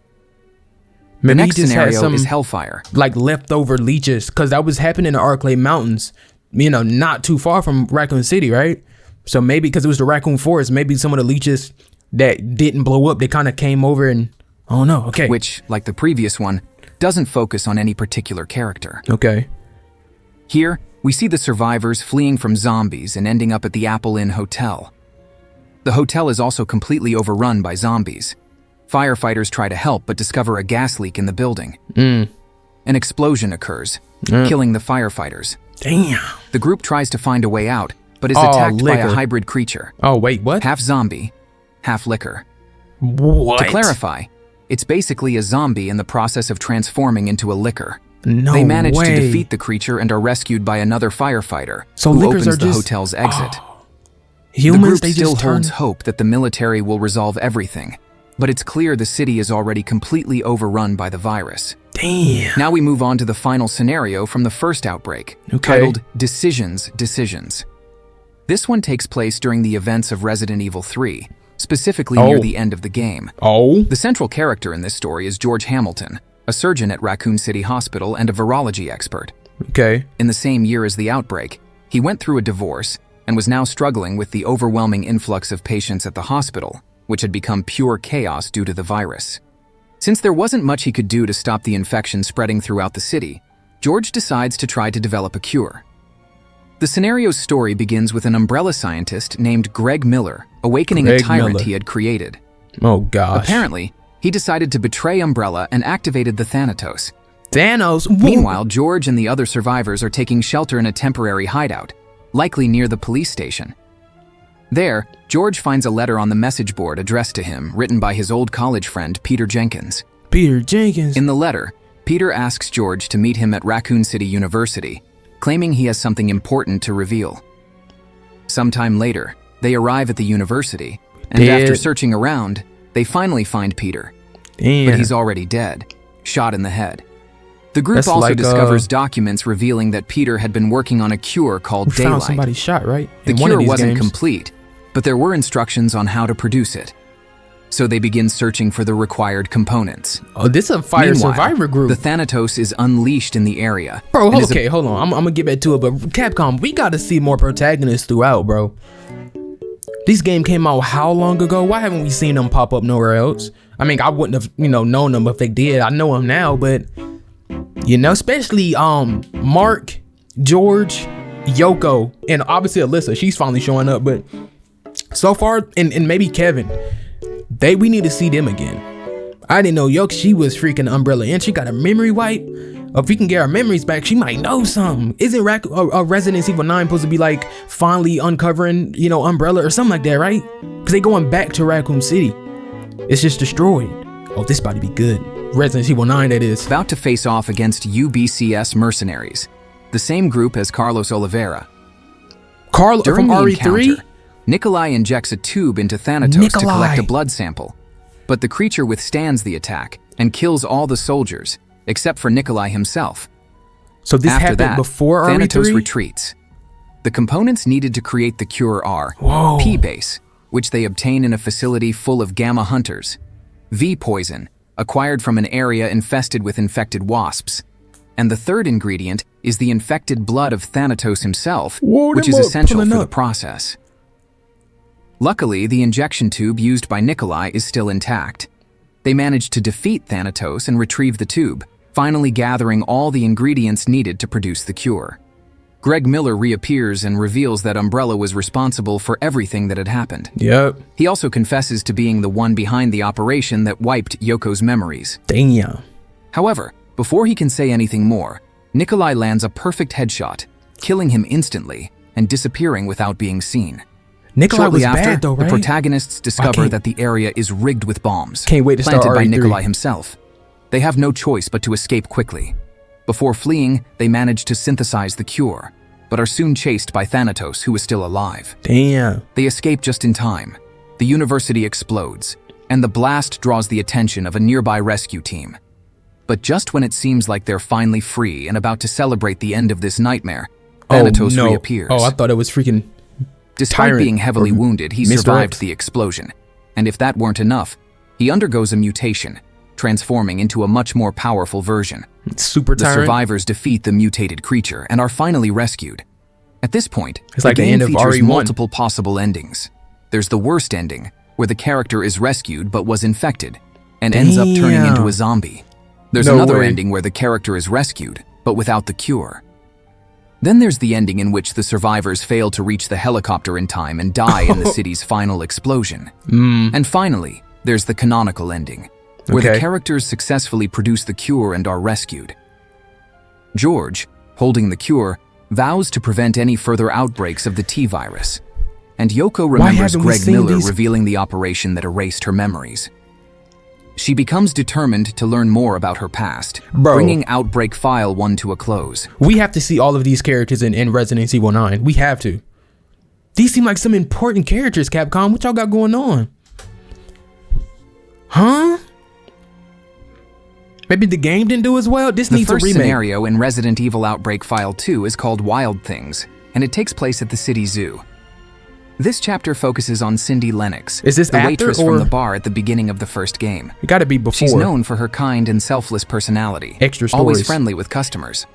The Maybe he next just had scenario some is Hellfire. like leftover leeches, because that was happening in the Arclay Mountains, you know, not too far from Raccoon City, right? So maybe because it was the Raccoon Forest, maybe some of the leeches that didn't blow up, they kind of came over and, I don't know, okay. Which, like the previous one, doesn't focus on any particular character. Okay. Here, we see the survivors fleeing from zombies and ending up at the Apple Inn Hotel. The hotel is also completely overrun by zombies. Firefighters try to help but discover a gas leak in the building. An explosion occurs, killing the firefighters. Damn. The group tries to find a way out, but is Oh, attacked by liquor. a hybrid creature, Oh, wait, what? half zombie, half liquor. What? To clarify, it's basically a zombie in the process of transforming into a liquor. No They manage way. to defeat the creature and are rescued by another firefighter So who liquors opens are the just- hotel's exit. The Humans, group they still just turn... holds hope that the military will resolve everything, but it's clear the city is already completely overrun by the virus. Damn. Now we move on to the final scenario from the first outbreak, Okay. titled Decisions, Decisions. This one takes place during the events of Resident Evil 3, specifically near Oh. the end of the game. Oh. The central character in this story is George Hamilton, a surgeon at Raccoon City Hospital and a virology expert. Okay. In the same year as the outbreak, he went through a divorce and was now struggling with the overwhelming influx of patients at the hospital, which had become pure chaos due to the virus. Since there wasn't much he could do to stop the infection spreading throughout the city, George decides to try to develop a cure. The scenario's story begins with an umbrella scientist named Greg Miller awakening a Greg tyrant Miller. he had created. Oh, gosh. Apparently, he decided to betray Umbrella and activated the Thanatos. Thanos. Whoa. Meanwhile, George and the other survivors are taking shelter in a temporary hideout, likely near the police station. There, George finds a letter on the message board addressed to him, written by his old college friend Peter Jenkins. Peter Jenkins. In the letter, Peter asks George to meet him at Raccoon City University, claiming he has something important to reveal. Sometime later, they arrive at the university, and Dead. after searching around, they finally find Peter. Damn. But he's already dead, shot in the head. The group That's also like, discovers documents revealing that Peter had been working on a cure called We found Daylight. somebody shot, right? The In one of cure these wasn't games. complete, but there were instructions on how to produce it. So they begin searching for the required components. Oh, this is a fire Meanwhile, survivor group. the Thanatos is unleashed in the area. Bro, and is okay, hold on. I'm gonna get back to it, but Capcom, we gotta see more protagonists throughout, bro. This game came out how long ago? Why haven't we seen them pop up nowhere else? I mean, I wouldn't have, known them if they did. I know them now, but especially Mark, George, Yoko, and obviously Alyssa. She's finally showing up, but so far, and maybe Kevin, we need to see them again. I didn't know Yoko, she was freaking Umbrella, and she got a memory wipe. If we can get our memories back, she might know something. Isn't Resident Evil 9 supposed to be like finally uncovering, Umbrella or something like that, right? Because they going back to Raccoon City. It's just destroyed. Oh, this about to be good. Resident Evil 9, that is. about to face off against UBCS mercenaries, the same group as Carlos Oliveira. Carl During from the RE3? encounter, Nikolai injects a tube into Thanatos to Nikolai. collect a blood sample, but the creature withstands the attack and kills all the soldiers, except for Nikolai himself. So this After happened that, before Thanatos RE3? retreats. The components needed to create the cure are Whoa. P-base, which they obtain in a facility full of gamma hunters, V-poison, acquired from an area infested with infected wasps, and the third ingredient is the infected blood of Thanatos himself, Whoa, which them is up, essential pulling for the up. process. Luckily, the injection tube used by Nikolai is still intact. They managed to defeat Thanatos and retrieve the tube, finally gathering all the ingredients needed to produce the cure. Greg Miller reappears and reveals that Umbrella was responsible for everything that had happened. Yep. He also confesses to being the one behind the operation that wiped Yoko's memories. Damn. However, before he can say anything more, Nikolai lands a perfect headshot, killing him instantly, and disappearing without being seen. Nikolai Shortly was after, bad though, right? the protagonists discover that the area is rigged with bombs, Can't wait to start planted by RE3. Nikolai himself. They have no choice but to escape quickly. Before fleeing, they manage to synthesize the cure, but are soon chased by Thanatos, who is still alive. Damn. They escape just in time. The university explodes, and the blast draws the attention of a nearby rescue team. But just when it seems like they're finally free and about to celebrate the end of this nightmare, Thanatos reappears. Oh, I thought it was freaking Despite Tyrant being heavily or wounded, he Mr. survived X. the explosion. And if that weren't enough, he undergoes a mutation, transforming into a much more powerful version. super The tyrant. survivors defeat the mutated creature and are finally rescued. At this point, It's like the game end of features RE1. multiple possible endings. There's the worst ending, where the character is rescued but was infected, and ends up turning into a zombie. There's No another way. ending where the character is rescued, but without the cure. Then there's the ending in which the survivors fail to reach the helicopter in time and die in the city's final explosion. And finally, there's the canonical ending, where the Okay. characters successfully produce the cure and are rescued. George, holding the cure, vows to prevent any further outbreaks of the T-virus. And Yoko remembers haven't we Greg seen Miller these? revealing the operation that erased her memories. She becomes determined to learn more about her past, Bro. bringing Outbreak File 1 to a close. We have to see all of these characters in Resident Evil 9. We have to. These seem like some important characters, Capcom. What y'all got going on? Huh? Maybe the game didn't do as well? This The needs a first remake. scenario in Resident Evil Outbreak File 2 is called Wild Things, and it takes place at the city zoo. This chapter focuses on Cindy Lennox, Is this the after waitress or- from the bar at the beginning of the first game. It gotta be before. She's known for her kind and selfless personality, Extra always stories. friendly with customers.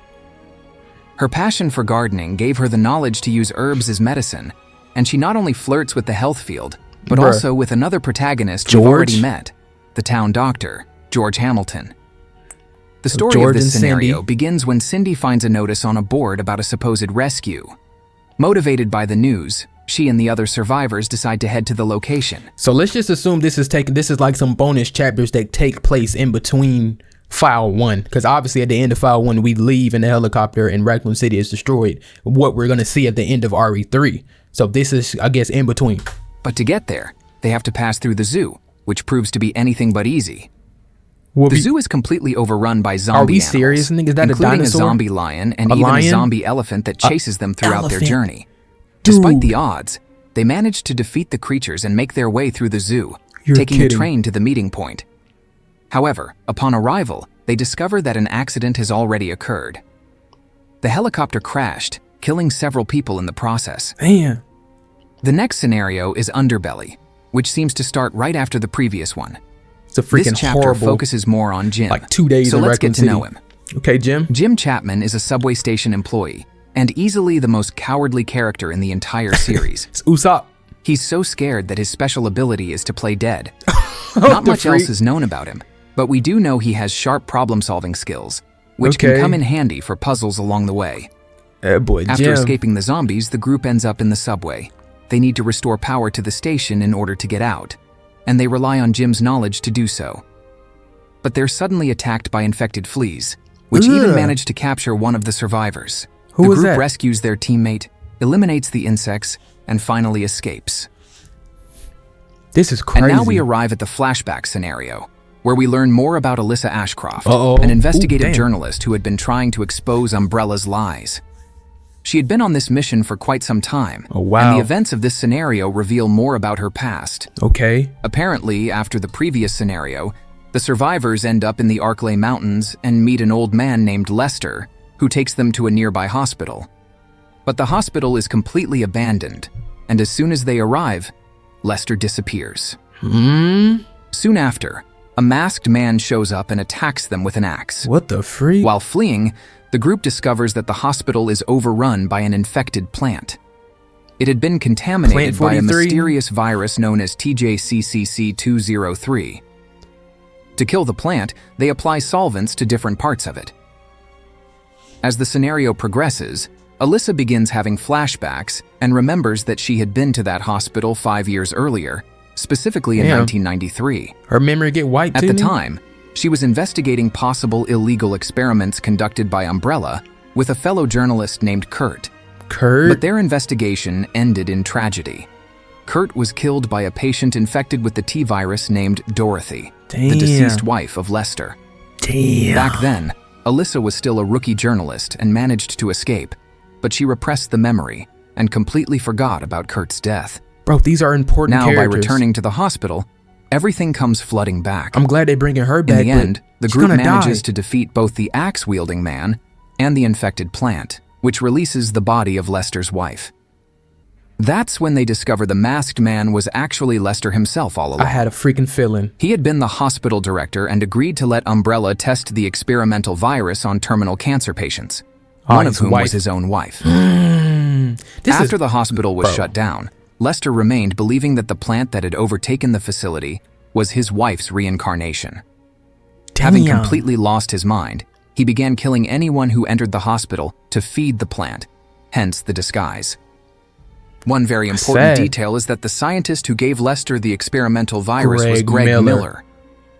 Her passion for gardening gave her the knowledge to use herbs as medicine, and she not only flirts with the health field, but Bruh. also with another protagonist we've already George? met, the town doctor, George Hamilton. The story George of and this scenario Cindy. begins when Cindy finds a notice on a board about a supposed rescue. Motivated by the news, she and the other survivors decide to head to the location. So let's just assume this is like some bonus chapters that take place in between File 1. Because obviously at the end of File 1, we leave in the helicopter and Raccoon City is destroyed. What we're going to see at the end of RE3. So this is, I guess, in between. But to get there, they have to pass through the zoo, which proves to be anything but easy. Will The be- zoo is completely overrun by zombie we animals, serious, nigga? Is that a including dinosaur? zombie lion and A even lion? a zombie elephant that chases them throughout their elephant. journey. Dude. Despite the odds, they manage to defeat the creatures and make their way through the zoo, You're taking kidding. a train to the meeting point. However, upon arrival, they discover that an accident has already occurred. The helicopter crashed, killing several people in the process. Man. The next scenario is Underbelly, which seems to start right after the previous one. It's a freaking This chapter horrible. focuses more on Jim. Like 2 days so in let's Raccoon get to City. know him. Okay, Jim. Jim Chapman is a subway station employee, and easily the most cowardly character in the entire series. It's Usopp. He's so scared that his special ability is to play dead. Not The much freak. else is known about him, but we do know he has sharp problem-solving skills, which Okay. can come in handy for puzzles along the way. Boy, After Jim. escaping the zombies, the group ends up in the subway. They need to restore power to the station in order to get out, and they rely on Jim's knowledge to do so. But they're suddenly attacked by infected fleas, which even Ugh. manage to capture one of the survivors. Who the was group that? rescues their teammate, eliminates the insects, and finally escapes. This is crazy. And now we arrive at the flashback scenario, where we learn more about Alyssa Ashcroft, Uh-oh. an investigative Ooh, damn. journalist who had been trying to expose Umbrella's lies. She had been on this mission for quite some time, Oh, wow. and the events of this scenario reveal more about her past. Okay. Apparently, after the previous scenario, the survivors end up in the Arklay Mountains and meet an old man named Lester, who takes them to a nearby hospital. But the hospital is completely abandoned, and as soon as they arrive, Lester disappears. Soon after, a masked man shows up and attacks them with an axe. What the freak? While fleeing, the group discovers that the hospital is overrun by an infected plant. It had been contaminated by a 43? mysterious virus known as TJCCC203. To kill the plant, they apply solvents to different parts of it. As the scenario progresses, Alyssa begins having flashbacks and remembers that she had been to that hospital 5 years earlier, specifically in Damn. 1993. Her memory get wiped At too? the time, she was investigating possible illegal experiments conducted by Umbrella with a fellow journalist named Kurt. Kurt. But their investigation ended in tragedy. Kurt was killed by a patient infected with the T-virus named Dorothy, the deceased wife of Lester. Damn. Back then, Alyssa was still a rookie journalist and managed to escape, but she repressed the memory and completely forgot about Kurt's death. Bro, these are important now, characters. By returning to the hospital, everything comes flooding back. I'm glad they're bringing her back. In the end, the group manages die. to defeat both the axe-wielding man and the infected plant, which releases the body of Lester's wife. That's when they discover the masked man was actually Lester himself all along. I had a freaking feeling. He had been the hospital director and agreed to let Umbrella test the experimental virus on terminal cancer patients, one of whom was his own wife. After the hospital was shut down, Lester remained believing that the plant that had overtaken the facility was his wife's reincarnation. Having completely lost his mind, he began killing anyone who entered the hospital to feed the plant, hence the disguise. One very important detail is that the scientist who gave Lester the experimental virus was Greg Miller,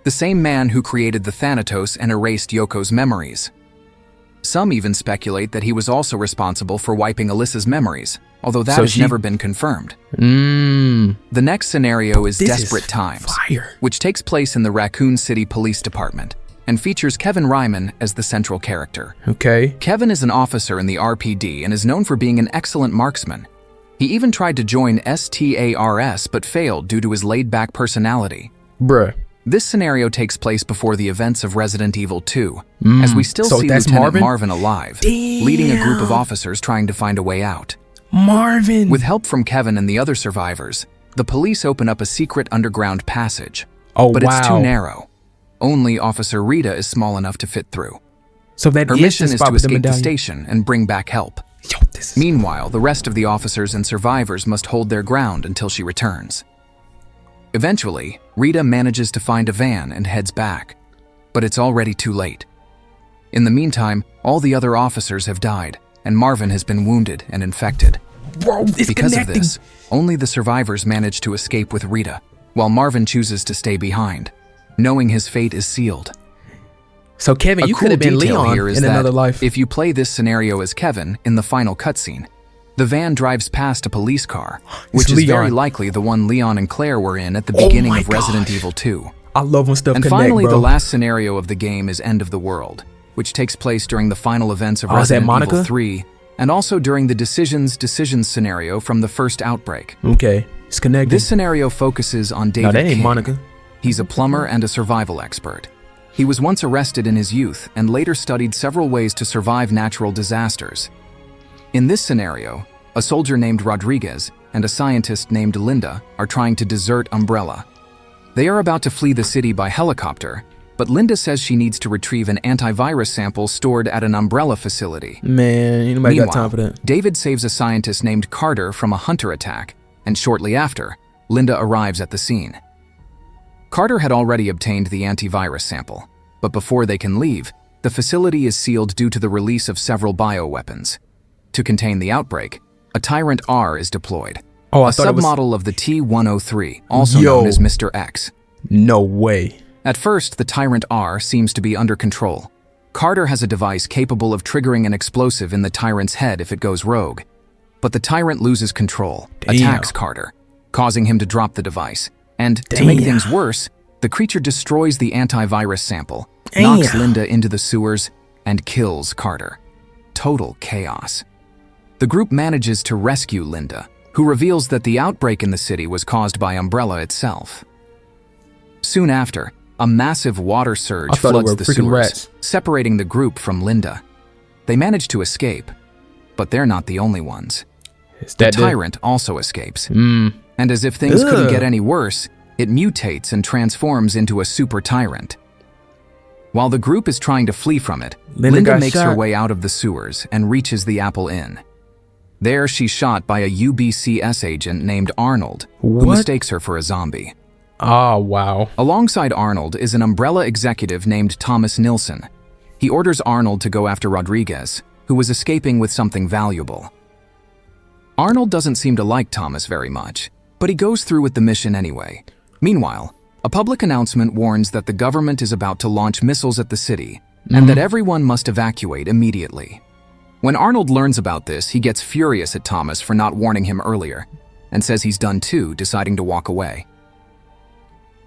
the same man who created the Thanatos and erased Yoko's memories. Some even speculate that he was also responsible for wiping Alyssa's memories, although that has never been confirmed. The next scenario is Desperate Times, which takes place in the Raccoon City Police Department and features Kevin Ryman as the central character. Kevin is an officer in the RPD and is known for being an excellent marksman. He even tried to join STARS but failed due to his laid-back personality. This scenario takes place before the events of Resident Evil 2, as we still see Lieutenant Marvin alive, leading a group of officers trying to find a way out. With help from Kevin and the other survivors, the police open up a secret underground passage, but it's too narrow. Only Officer Rita is small enough to fit through. Her mission is to escape the station and bring back help. Meanwhile, the rest of the officers and survivors must hold their ground until she returns. Eventually, Rita manages to find a van and heads back, but it's already too late. In the meantime, all the other officers have died, and Marvin has been wounded and infected. Because of this, only the survivors manage to escape with Rita, while Marvin chooses to stay behind, knowing his fate is sealed. So Kevin, you could have been Leon in another life. If you play this scenario as Kevin in the final cutscene, the van drives past a police car, which is very likely the one Leon and Claire were in at the beginning of Resident Evil 2. I love when stuff connect, bro. And finally, the last scenario of the game is End of the World, which takes place during the final events of Resident Evil 3, and also during the Decisions scenario from the first Outbreak. It's connected. This scenario focuses on David King. He's a plumber and a survival expert. He was once arrested in his youth and later studied several ways to survive natural disasters. In this scenario, a soldier named Rodriguez and a scientist named Linda are trying to desert Umbrella. They are about to flee the city by helicopter, but Linda says she needs to retrieve an antivirus sample stored at an Umbrella facility. Man, nobody got time for that. David saves a scientist named Carter from a hunter attack, and shortly after, Linda arrives at the scene. Carter had already obtained the antivirus sample, but before they can leave, the facility is sealed due to the release of several bioweapons. To contain the outbreak, a Tyrant R is deployed, a submodel of the T-103, also known as Mr. X. No way. At first, the Tyrant R seems to be under control. Carter has a device capable of triggering an explosive in the Tyrant's head if it goes rogue. But the Tyrant loses control, attacks Carter, causing him to drop the device. And to make things worse, the creature destroys the antivirus sample, knocks Linda into the sewers, and kills Carter. Total chaos. The group manages to rescue Linda, who reveals that the outbreak in the city was caused by Umbrella itself. Soon after, a massive water surge floods the sewers, separating the group from Linda. They manage to escape, but they're not the only ones. The Tyrant also escapes, and as if things couldn't get any worse, it mutates and transforms into a super Tyrant. While the group is trying to flee from it, Linda makes her way out of the sewers and reaches the Apple Inn. There, she's shot by a UBCS agent named Arnold, who mistakes her for a zombie. Oh, wow. Alongside Arnold is an Umbrella executive named Thomas Nilsson. He orders Arnold to go after Rodriguez, who was escaping with something valuable. Arnold doesn't seem to like Thomas very much, but he goes through with the mission anyway. Meanwhile, a public announcement warns that the government is about to launch missiles at the city, and that everyone must evacuate immediately. When Arnold learns about this, he gets furious at Thomas for not warning him earlier, and says he's done too, deciding to walk away.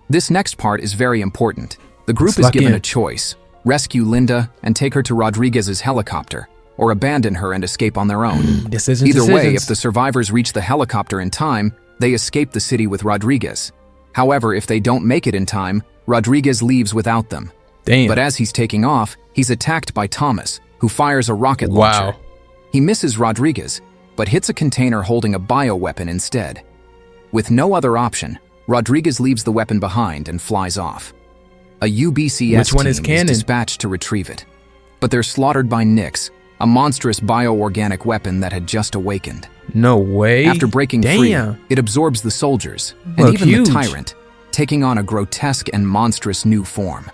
This next part is very important. The group is given a choice: rescue Linda and take her to Rodriguez's helicopter, or abandon her and escape on their own. Either way, if the survivors reach the helicopter in time, they escape the city with Rodriguez. However, if they don't make it in time, Rodriguez leaves without them. Damn. But as he's taking off, he's attacked by Thomas, who fires a rocket launcher. He misses Rodriguez, but hits a container holding a bioweapon instead. With no other option, Rodriguez leaves the weapon behind and flies off. A UBCS team is dispatched to retrieve it. But they're slaughtered by Nyx, a monstrous bioorganic weapon that had just awakened. No way. After breaking free, it absorbs the soldiers, and even the tyrant, taking on a grotesque and monstrous new form.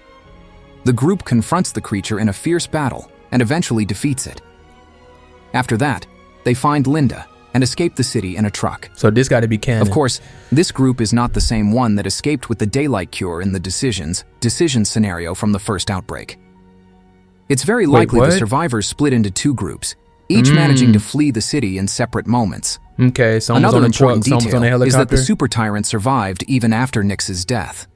The group confronts the creature in a fierce battle and eventually defeats it. After that, they find Linda and escape the city in a truck. So this got to be canon. Of course, this group is not the same one that escaped with the daylight cure in the decision scenario from the first outbreak. It's very likely the survivors split into two groups, each managing to flee the city in separate moments. Okay, so another important detail is that the super tyrant survived even after Nyx's death.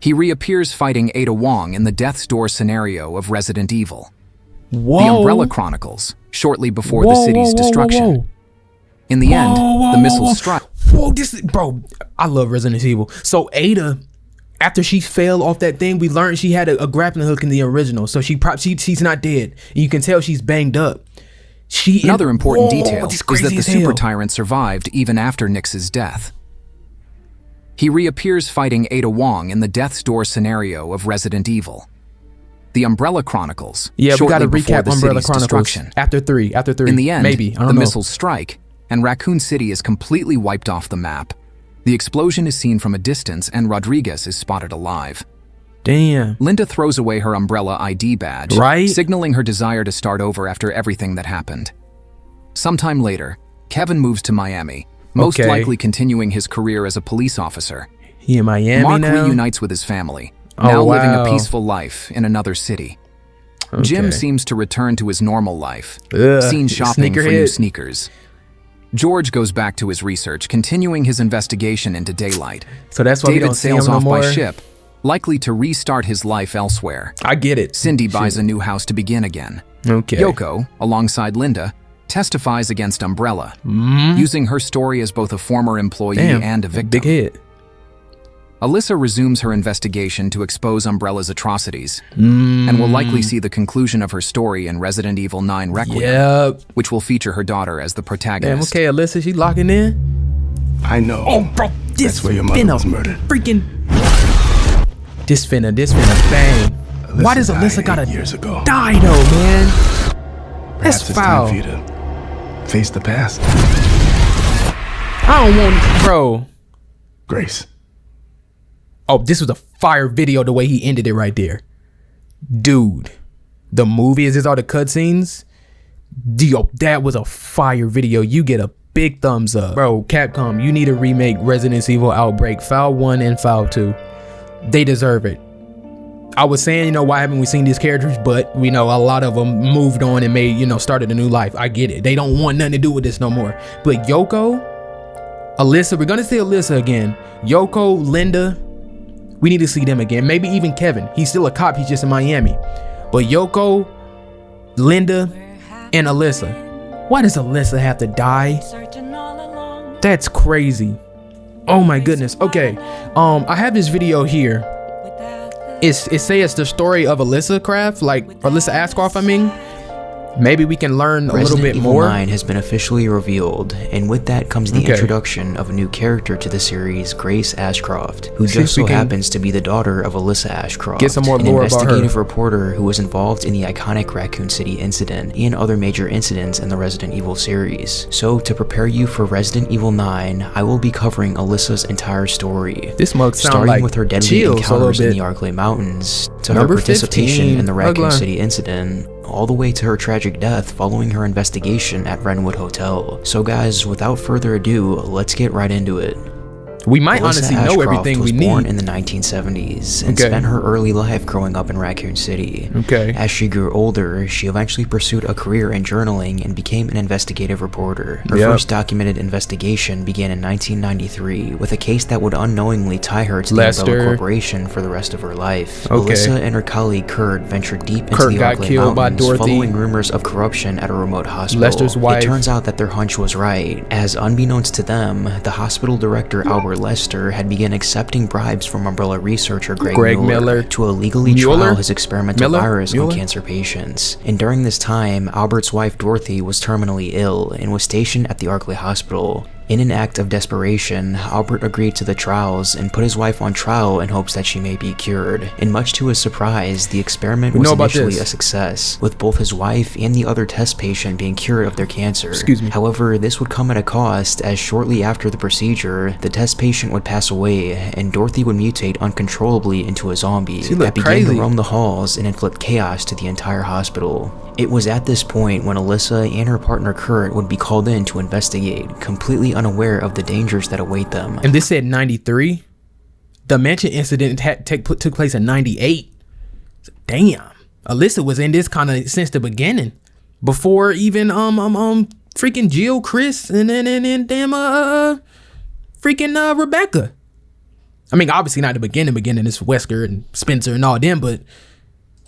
He reappears fighting Ada Wong in the Death's Door scenario of Resident Evil. Whoa. The Umbrella Chronicles, shortly before the city's destruction. In the end, the missiles strike. Whoa, bro, I love Resident Evil. So Ada, after she fell off that thing, we learned she had a grappling hook in the original. So she's not dead. And you can tell she's banged up. Another important detail is that the super tyrant survived even after Nyx's death. He reappears fighting Ada Wong in the Death's Door scenario of Resident Evil. The Umbrella Chronicles. Yeah, we gotta recap Umbrella Chronicles after three. In the end, maybe the missiles strike, and Raccoon City is completely wiped off the map. The explosion is seen from a distance, and Rodriguez is spotted alive. Damn. Linda throws away her Umbrella ID badge, signaling her desire to start over after everything that happened. Sometime later, Kevin moves to Miami, most likely continuing his career as a police officer. He in Miami Mark now? reunites with his family, now living a peaceful life in another city. Jim seems to return to his normal life, seen shopping for new sneakers. George goes back to his research, continuing his investigation into Daylight. So that's why David we don't sails see him off no by more? ship, likely to restart his life elsewhere. I get it. Cindy buys a new house to begin again. Okay. Yoko, alongside Linda, testifies against Umbrella, using her story as both a former employee and a victim. Big hit. Alyssa resumes her investigation to expose Umbrella's atrocities, and will likely see the conclusion of her story in Resident Evil 9 Requiem, which will feature her daughter as the protagonist. Damn, okay, Alyssa, she locking in? I know. Oh, bro, this that's where your mother was murdered. Freaking. This finna bang. Why does Alyssa gotta die though, man? Perhaps That's it's foul. time for you to face the past. I don't want, bro. Grace. Oh, this was a fire video the way he ended it right there. Dude, the movie, is this all the cutscenes? Yo, that was a fire video. You get a big thumbs up. Bro, Capcom, you need to remake Resident Evil Outbreak, File 1 and File 2. They deserve it. I was saying, why haven't we seen these characters? But we know a lot of them moved on and made, started a new life. I get it. They don't want nothing to do with this no more. But Yoko, Alyssa, we're gonna see Alyssa again. Yoko, Linda, we need to see them again. Maybe even Kevin. He's still a cop. He's just in Miami. But Yoko, Linda, and Alyssa. Why does Alyssa have to die? That's crazy. Oh my goodness. Okay. I have this video here. It says the story of Alyssa Craft, like Alyssa Ashcroft, I mean. Maybe we can learn a little bit more. Resident Evil 9 has been officially revealed, and with that comes the introduction of a new character to the series, Grace Ashcroft, who just so happens to be the daughter of Alyssa Ashcroft, get some more lore an about her. investigative reporter who was involved in the iconic Raccoon City Incident and other major incidents in the Resident Evil series. So, to prepare you for Resident Evil 9, I will be covering Alyssa's entire story. This mug sound starting like with her deadly encounters in the Arklay Mountains, to her participation in the Raccoon City Incident, all the way to her tragic death following her investigation at Renwood Hotel. So guys, without further ado, let's get right into it. We might Alyssa honestly know Ashcroft everything was we born need. in the 1970s and Okay. spent her early life growing up in Raccoon City. Okay. As she grew older, she eventually pursued a career in journaling and became an investigative reporter. Her Yep. first documented investigation began in 1993 with a case that would unknowingly tie her to the Lester. Umbrella Corporation for the rest of her life. Okay. Alyssa and her colleague Kurt ventured deep into Kurt the got Arklay killed by Mountains Dorothy. following rumors of corruption at a remote hospital. Lester's wife. It turns out that their hunch was right, as unbeknownst to them, the hospital director Albert Lester had began accepting bribes from Umbrella researcher Greg Mueller to illegally trial his experimental virus on cancer patients. And during this time, Albert's wife Dorothy was terminally ill and was stationed at the Arklay Hospital. In an act of desperation, Albert agreed to the trials and put his wife on trial in hopes that she may be cured. And much to his surprise, the experiment was initially a success, with both his wife and the other test patient being cured of their cancer. Excuse me. However, this would come at a cost, as shortly after the procedure, the test patient would pass away, and Dorothy would mutate uncontrollably into a zombie that began to roam the halls and inflict chaos to the entire hospital. It was at this point when Alyssa and her partner Kurt would be called in to investigate, completely unaware of the dangers that await them. And this said 93. The mansion incident took place in 98. Damn. Alyssa was in this kind of since the beginning. Before even freaking Jill, Chris, and then damn freaking Rebecca. I mean, obviously not the beginning. It's Wesker and Spencer and all them, but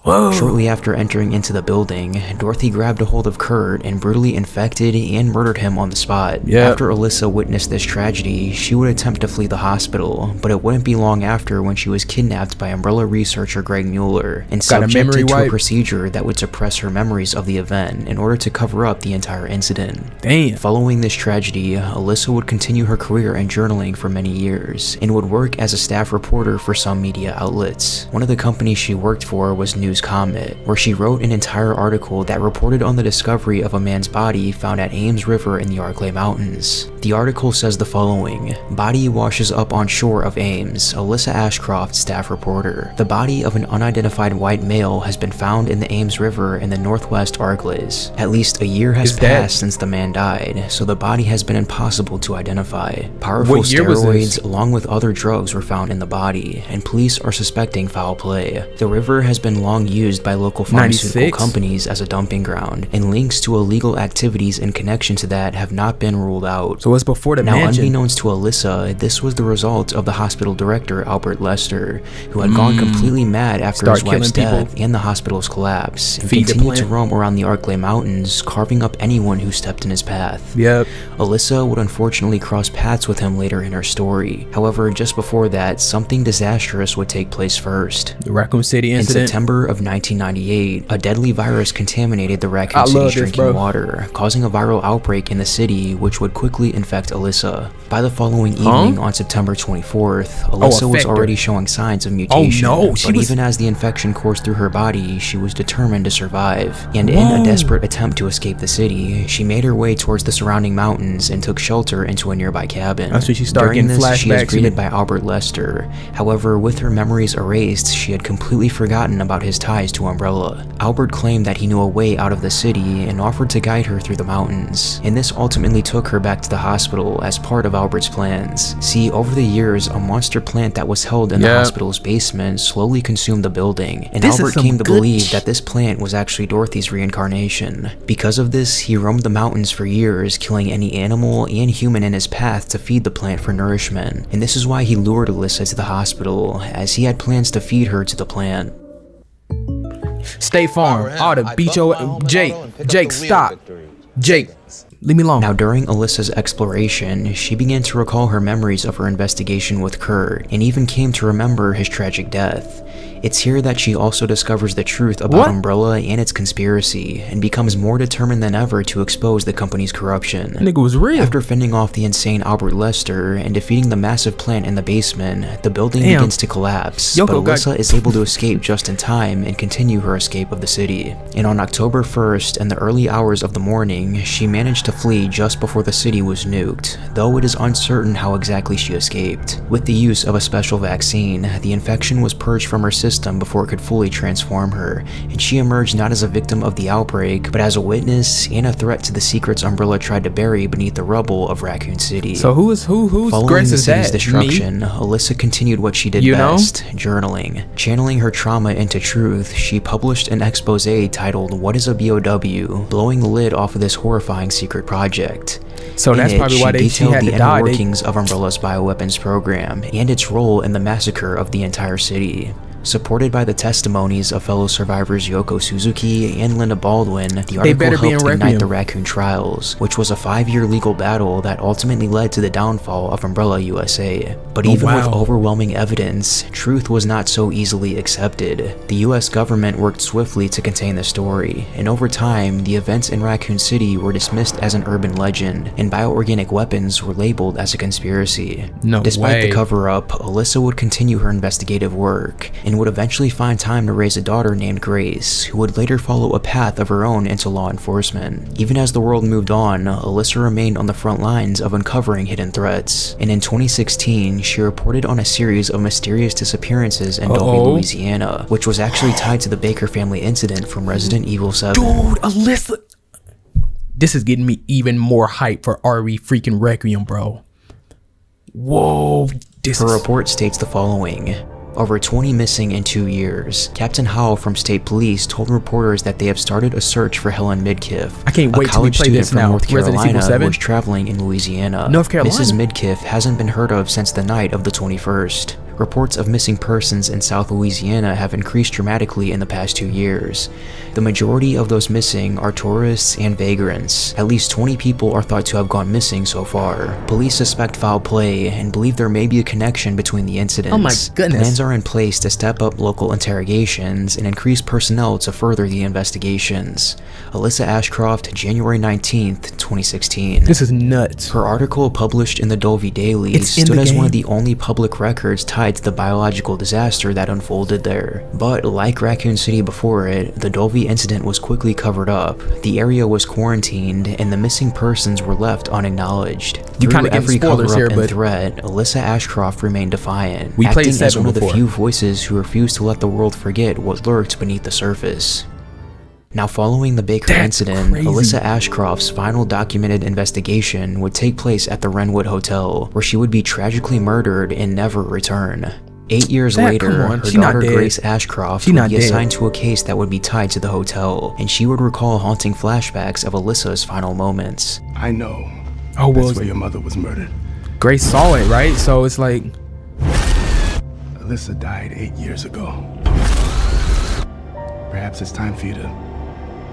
whoa. Shortly after entering into the building, Dorothy grabbed a hold of Kurt and brutally infected and murdered him on the spot. Yep. After Alyssa witnessed this tragedy, she would attempt to flee the hospital, but it wouldn't be long after when she was kidnapped by Umbrella researcher Greg Mueller and subjected to a procedure that would suppress her memories of the event in order to cover up the entire incident. Damn. Following this tragedy, Alyssa would continue her career in journaling for many years and would work as a staff reporter for some media outlets. One of the companies she worked for was News Comet, where she wrote an entire article that reported on the discovery of a man's body found at Ames River in the Arklay Mountains. The article says the following: body washes up on shore of Ames, Alyssa Ashcroft, staff reporter. The body of an unidentified white male has been found in the Ames River in the northwest Arklays. At least a year has passed since the man died, so the body has been impossible to identify. Powerful steroids along with other drugs were found in the body, and police are suspecting foul play. The river has been long used by local pharmaceutical companies as a dumping ground, and links to illegal activities in connection to that have not been ruled out. So it's before the mansion. Unbeknownst to Alyssa, this was the result of the hospital director Albert Lester, who had gone completely mad after his wife's death and the hospital's collapse, and continued to roam around the Arklay Mountains, carving up anyone who stepped in his path. Yep. Alyssa would unfortunately cross paths with him later in her story. However, just before that, something disastrous would take place first. The Raccoon City Incident. In September of 1998, a deadly virus contaminated the Raccoon City's drinking water, causing a viral outbreak in the city, which would quickly infect Alyssa. By the following evening, on September 24th, Alyssa was already showing signs of mutation. But even as the infection coursed through her body, she was determined to survive. And in a desperate attempt to escape the city, she made her way towards the surrounding mountains and took shelter into a nearby cabin. That's when she started getting flashbacks. She is greeted by Albert Lester. However, with her memories erased, she had completely forgotten about his ties to Umbrella. Albert claimed that he knew a way out of the city and offered to guide her through the mountains, and this ultimately took her back to the hospital as part of Albert's plans. See, over the years, a monster plant that was held in the hospital's basement slowly consumed the building, and Albert came to believe that this plant was actually Dorothy's reincarnation. Because of this, he roamed the mountains for years, killing any animal and human in his path to feed the plant for nourishment, and this is why he lured Alyssa to the hospital, as he had plans to feed her to the plant. State Farm, ought to beat your Jake, stop. Jake, leave me alone. Now, during Alyssa's exploration, she began to recall her memories of her investigation with Kurt, and even came to remember his tragic death. It's here that she also discovers the truth about Umbrella and its conspiracy, and becomes more determined than ever to expose the company's corruption. That nigga was real. After fending off the insane Albert Lester and defeating the massive plant in the basement, the building begins to collapse, but Alyssa is able to escape just in time and continue her escape of the city. And on October 1st, in the early hours of the morning, she managed to flee just before the city was nuked, though it is uncertain how exactly she escaped. With the use of a special vaccine, the infection was purged from her system before it could fully transform her, and she emerged not as a victim of the outbreak, but as a witness and a threat to the secrets Umbrella tried to bury beneath the rubble of Raccoon City. So who's Following Grace's the city's dad? destruction, Me? Alyssa continued what she did best, journaling. Channeling her trauma into truth, she published an expose titled "What is a BOW?", blowing the lid off of this horrifying secret project. So that's probably why she detailed had the to inner die. workings of Umbrella's bioweapons program and its role in the massacre of the entire city. Supported by the testimonies of fellow survivors Yoko Suzuki and Linda Baldwin, the article helped ignite the Raccoon Trials, which was a 5-year legal battle that ultimately led to the downfall of Umbrella USA. But even with overwhelming evidence, truth was not so easily accepted. The US government worked swiftly to contain the story, and over time, the events in Raccoon City were dismissed as an urban legend, and bioorganic weapons were labeled as a conspiracy. Despite the cover-up, Alyssa would continue her investigative work, and would eventually find time to raise a daughter named Grace, who would later follow a path of her own into law enforcement. Even as the world moved on, Alyssa remained on the front lines of uncovering hidden threats, and in 2016, she reported on a series of mysterious disappearances in Dulvey, Louisiana, which was actually tied to the Baker family incident from Resident Evil 7. Dude, Alyssa! This is getting me even more hype for freaking Requiem, bro. Whoa. Her report states the following. Over 20 missing in 2 years. Captain Howell from State Police told reporters that they have started a search for Helen Midkiff. I can't wait till we play this now. North Resident Evil Carolina 7 was traveling in Louisiana. North Carolina. Mrs. Midkiff hasn't been heard of since the night of the 21st. Reports of missing persons in South Louisiana have increased dramatically in the past 2 years. The majority of those missing are tourists and vagrants. At least 20 people are thought to have gone missing so far. Police suspect foul play and believe there may be a connection between the incidents. Oh my goodness. Plans are in place to step up local interrogations and increase personnel to further the investigations. Alyssa Ashcroft, January 19th, 2016. This is nuts. Her article, published in the Dulvey Daily, stood as one of the only public records tied to the biological disaster that unfolded there. But like Raccoon City before it, the Dulvey incident was quickly covered up, the area was quarantined, and the missing persons were left unacknowledged. You kind of Through every spoilers cover-up here, and threat, Alyssa Ashcroft remained defiant, we played acting as one of the before. few voices who refused to let the world forget what lurked beneath the surface. Now, following the Baker incident, Alyssa Ashcroft's final documented investigation would take place at the Wrenwood Hotel, where she would be tragically murdered and never return. 8 years later, her daughter Grace Ashcroft would be assigned to a case that would be tied to the hotel, and she would recall haunting flashbacks of Alyssa's final moments. I know. Oh, well, that's where your mother was murdered. Grace saw it, right? So it's like... Alyssa died 8 years ago. Perhaps it's time for you to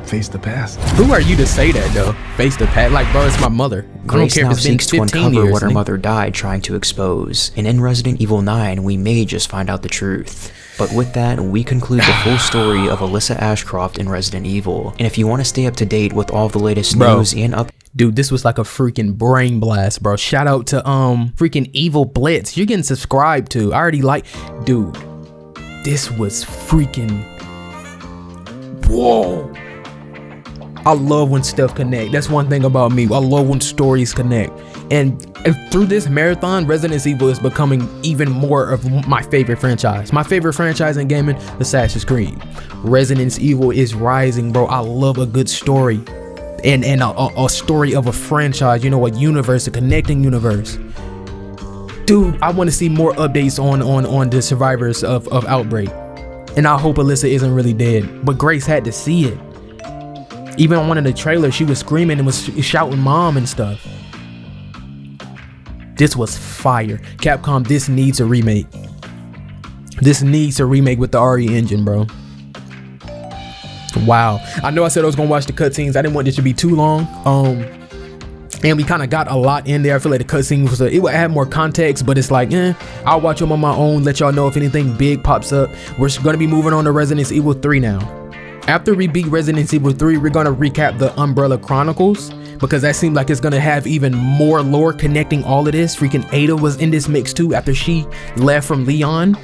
face the past. Who are you to say that, though? Face the past? Like, bro, it's my mother. Grace now seeks to uncover years, what her mother died trying to expose, and in Resident Evil 9, we may just find out the truth. But with that, we conclude the full story of Alyssa Ashcroft in Resident Evil. And if you want to stay up to date with all the latest news and Dude, this was like a freaking brain blast, bro. Shout out to freaking Evil Blitz. You're getting subscribed to. I already like, dude. This was freaking. Whoa. I love when stuff connect. That's one thing about me. I love when stories connect. And through this marathon, Resident Evil is becoming even more of my favorite franchise. My favorite franchise in gaming, Assassin's Creed. Resident Evil is rising, bro. I love a good story. And a story of a franchise, you know, a universe, a connecting universe. Dude, I want to see more updates on the survivors of Outbreak. And I hope Alyssa isn't really dead. But Grace had to see it. Even on one of the trailers, she was screaming and was shouting mom and stuff. This was fire. Capcom, this needs a remake. This needs a remake with the RE engine, bro. Wow. I know I said I was gonna watch the cutscenes. I didn't want this to be too long. And we kind of got a lot in there. I feel like the cutscenes was it would add more context, but it's like, I'll watch them on my own, let y'all know if anything big pops up. We're gonna be moving on to Resident Evil 3 now. After we beat Resident Evil 3, we're gonna recap the Umbrella Chronicles, because that seems like it's gonna have even more lore connecting all of this. Freaking Ada was in this mix too after she left from Leon.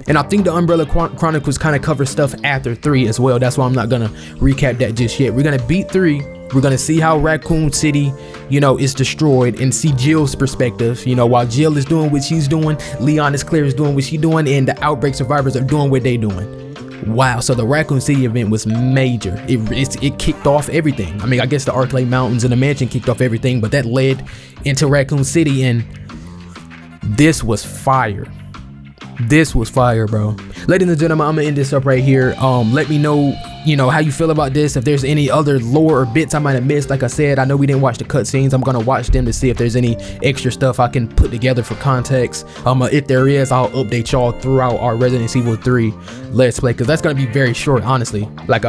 And I think the Umbrella Chronicles kind of cover stuff after 3 as well. That's why I'm not gonna recap that just yet. We're gonna beat 3, We're gonna see how Raccoon City, you know, is destroyed, and see Jill's perspective. You know, while Jill is doing what she's doing, Leon is Claire is doing what she's doing, and the Outbreak survivors are doing what they doing. Wow, so the Raccoon City event was major. It kicked off everything. I mean, I guess the Arclay Mountains and the mansion kicked off everything, but that led into Raccoon City, and this was fire. This was fire, bro. Ladies and gentlemen, I'm gonna end this up right here. Let me know, you know, how you feel about this. If there's any other lore or bits I might have missed. Like I said, I know we didn't watch the cutscenes. I'm gonna watch them to see if there's any extra stuff I can put together for context. If there is, I'll update y'all throughout our Resident Evil 3 Let's Play, because that's gonna be very short, honestly. Like,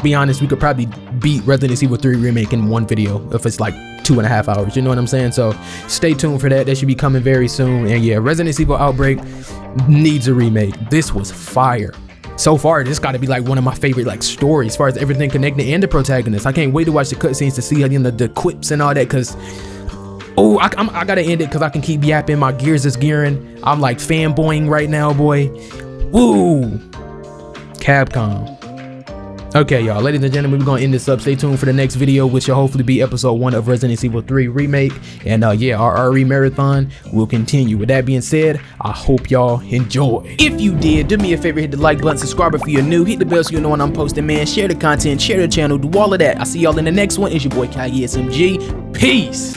be honest, we could probably beat Resident Evil 3 Remake in one video if it's like 2.5 hours. You know what I'm saying? So stay tuned for that. That should be coming very soon. And yeah, Resident Evil Outbreak needs a remake. This was fire. So far, this got to be like one of my favorite like stories as far as everything connected and the protagonist. I can't wait to watch the cutscenes to see, you know, the quips and all that, because I gotta end it because I can keep yapping. My gears is gearing. I'm like fanboying right now, boy. Woo, Capcom. Okay, y'all, ladies and gentlemen, we're gonna end this up. Stay tuned for the next video, which will hopefully be episode 1 of Resident Evil 3 Remake. And yeah, our RE marathon will continue. With that being said, I hope y'all enjoy. If you did, do me a favor, hit the like button, subscribe if you're new, hit the bell so you know when I'm posting, man. Share the content, share the channel, do all of that. I'll see y'all in the next one. It's your boy Kagi SMG. Peace.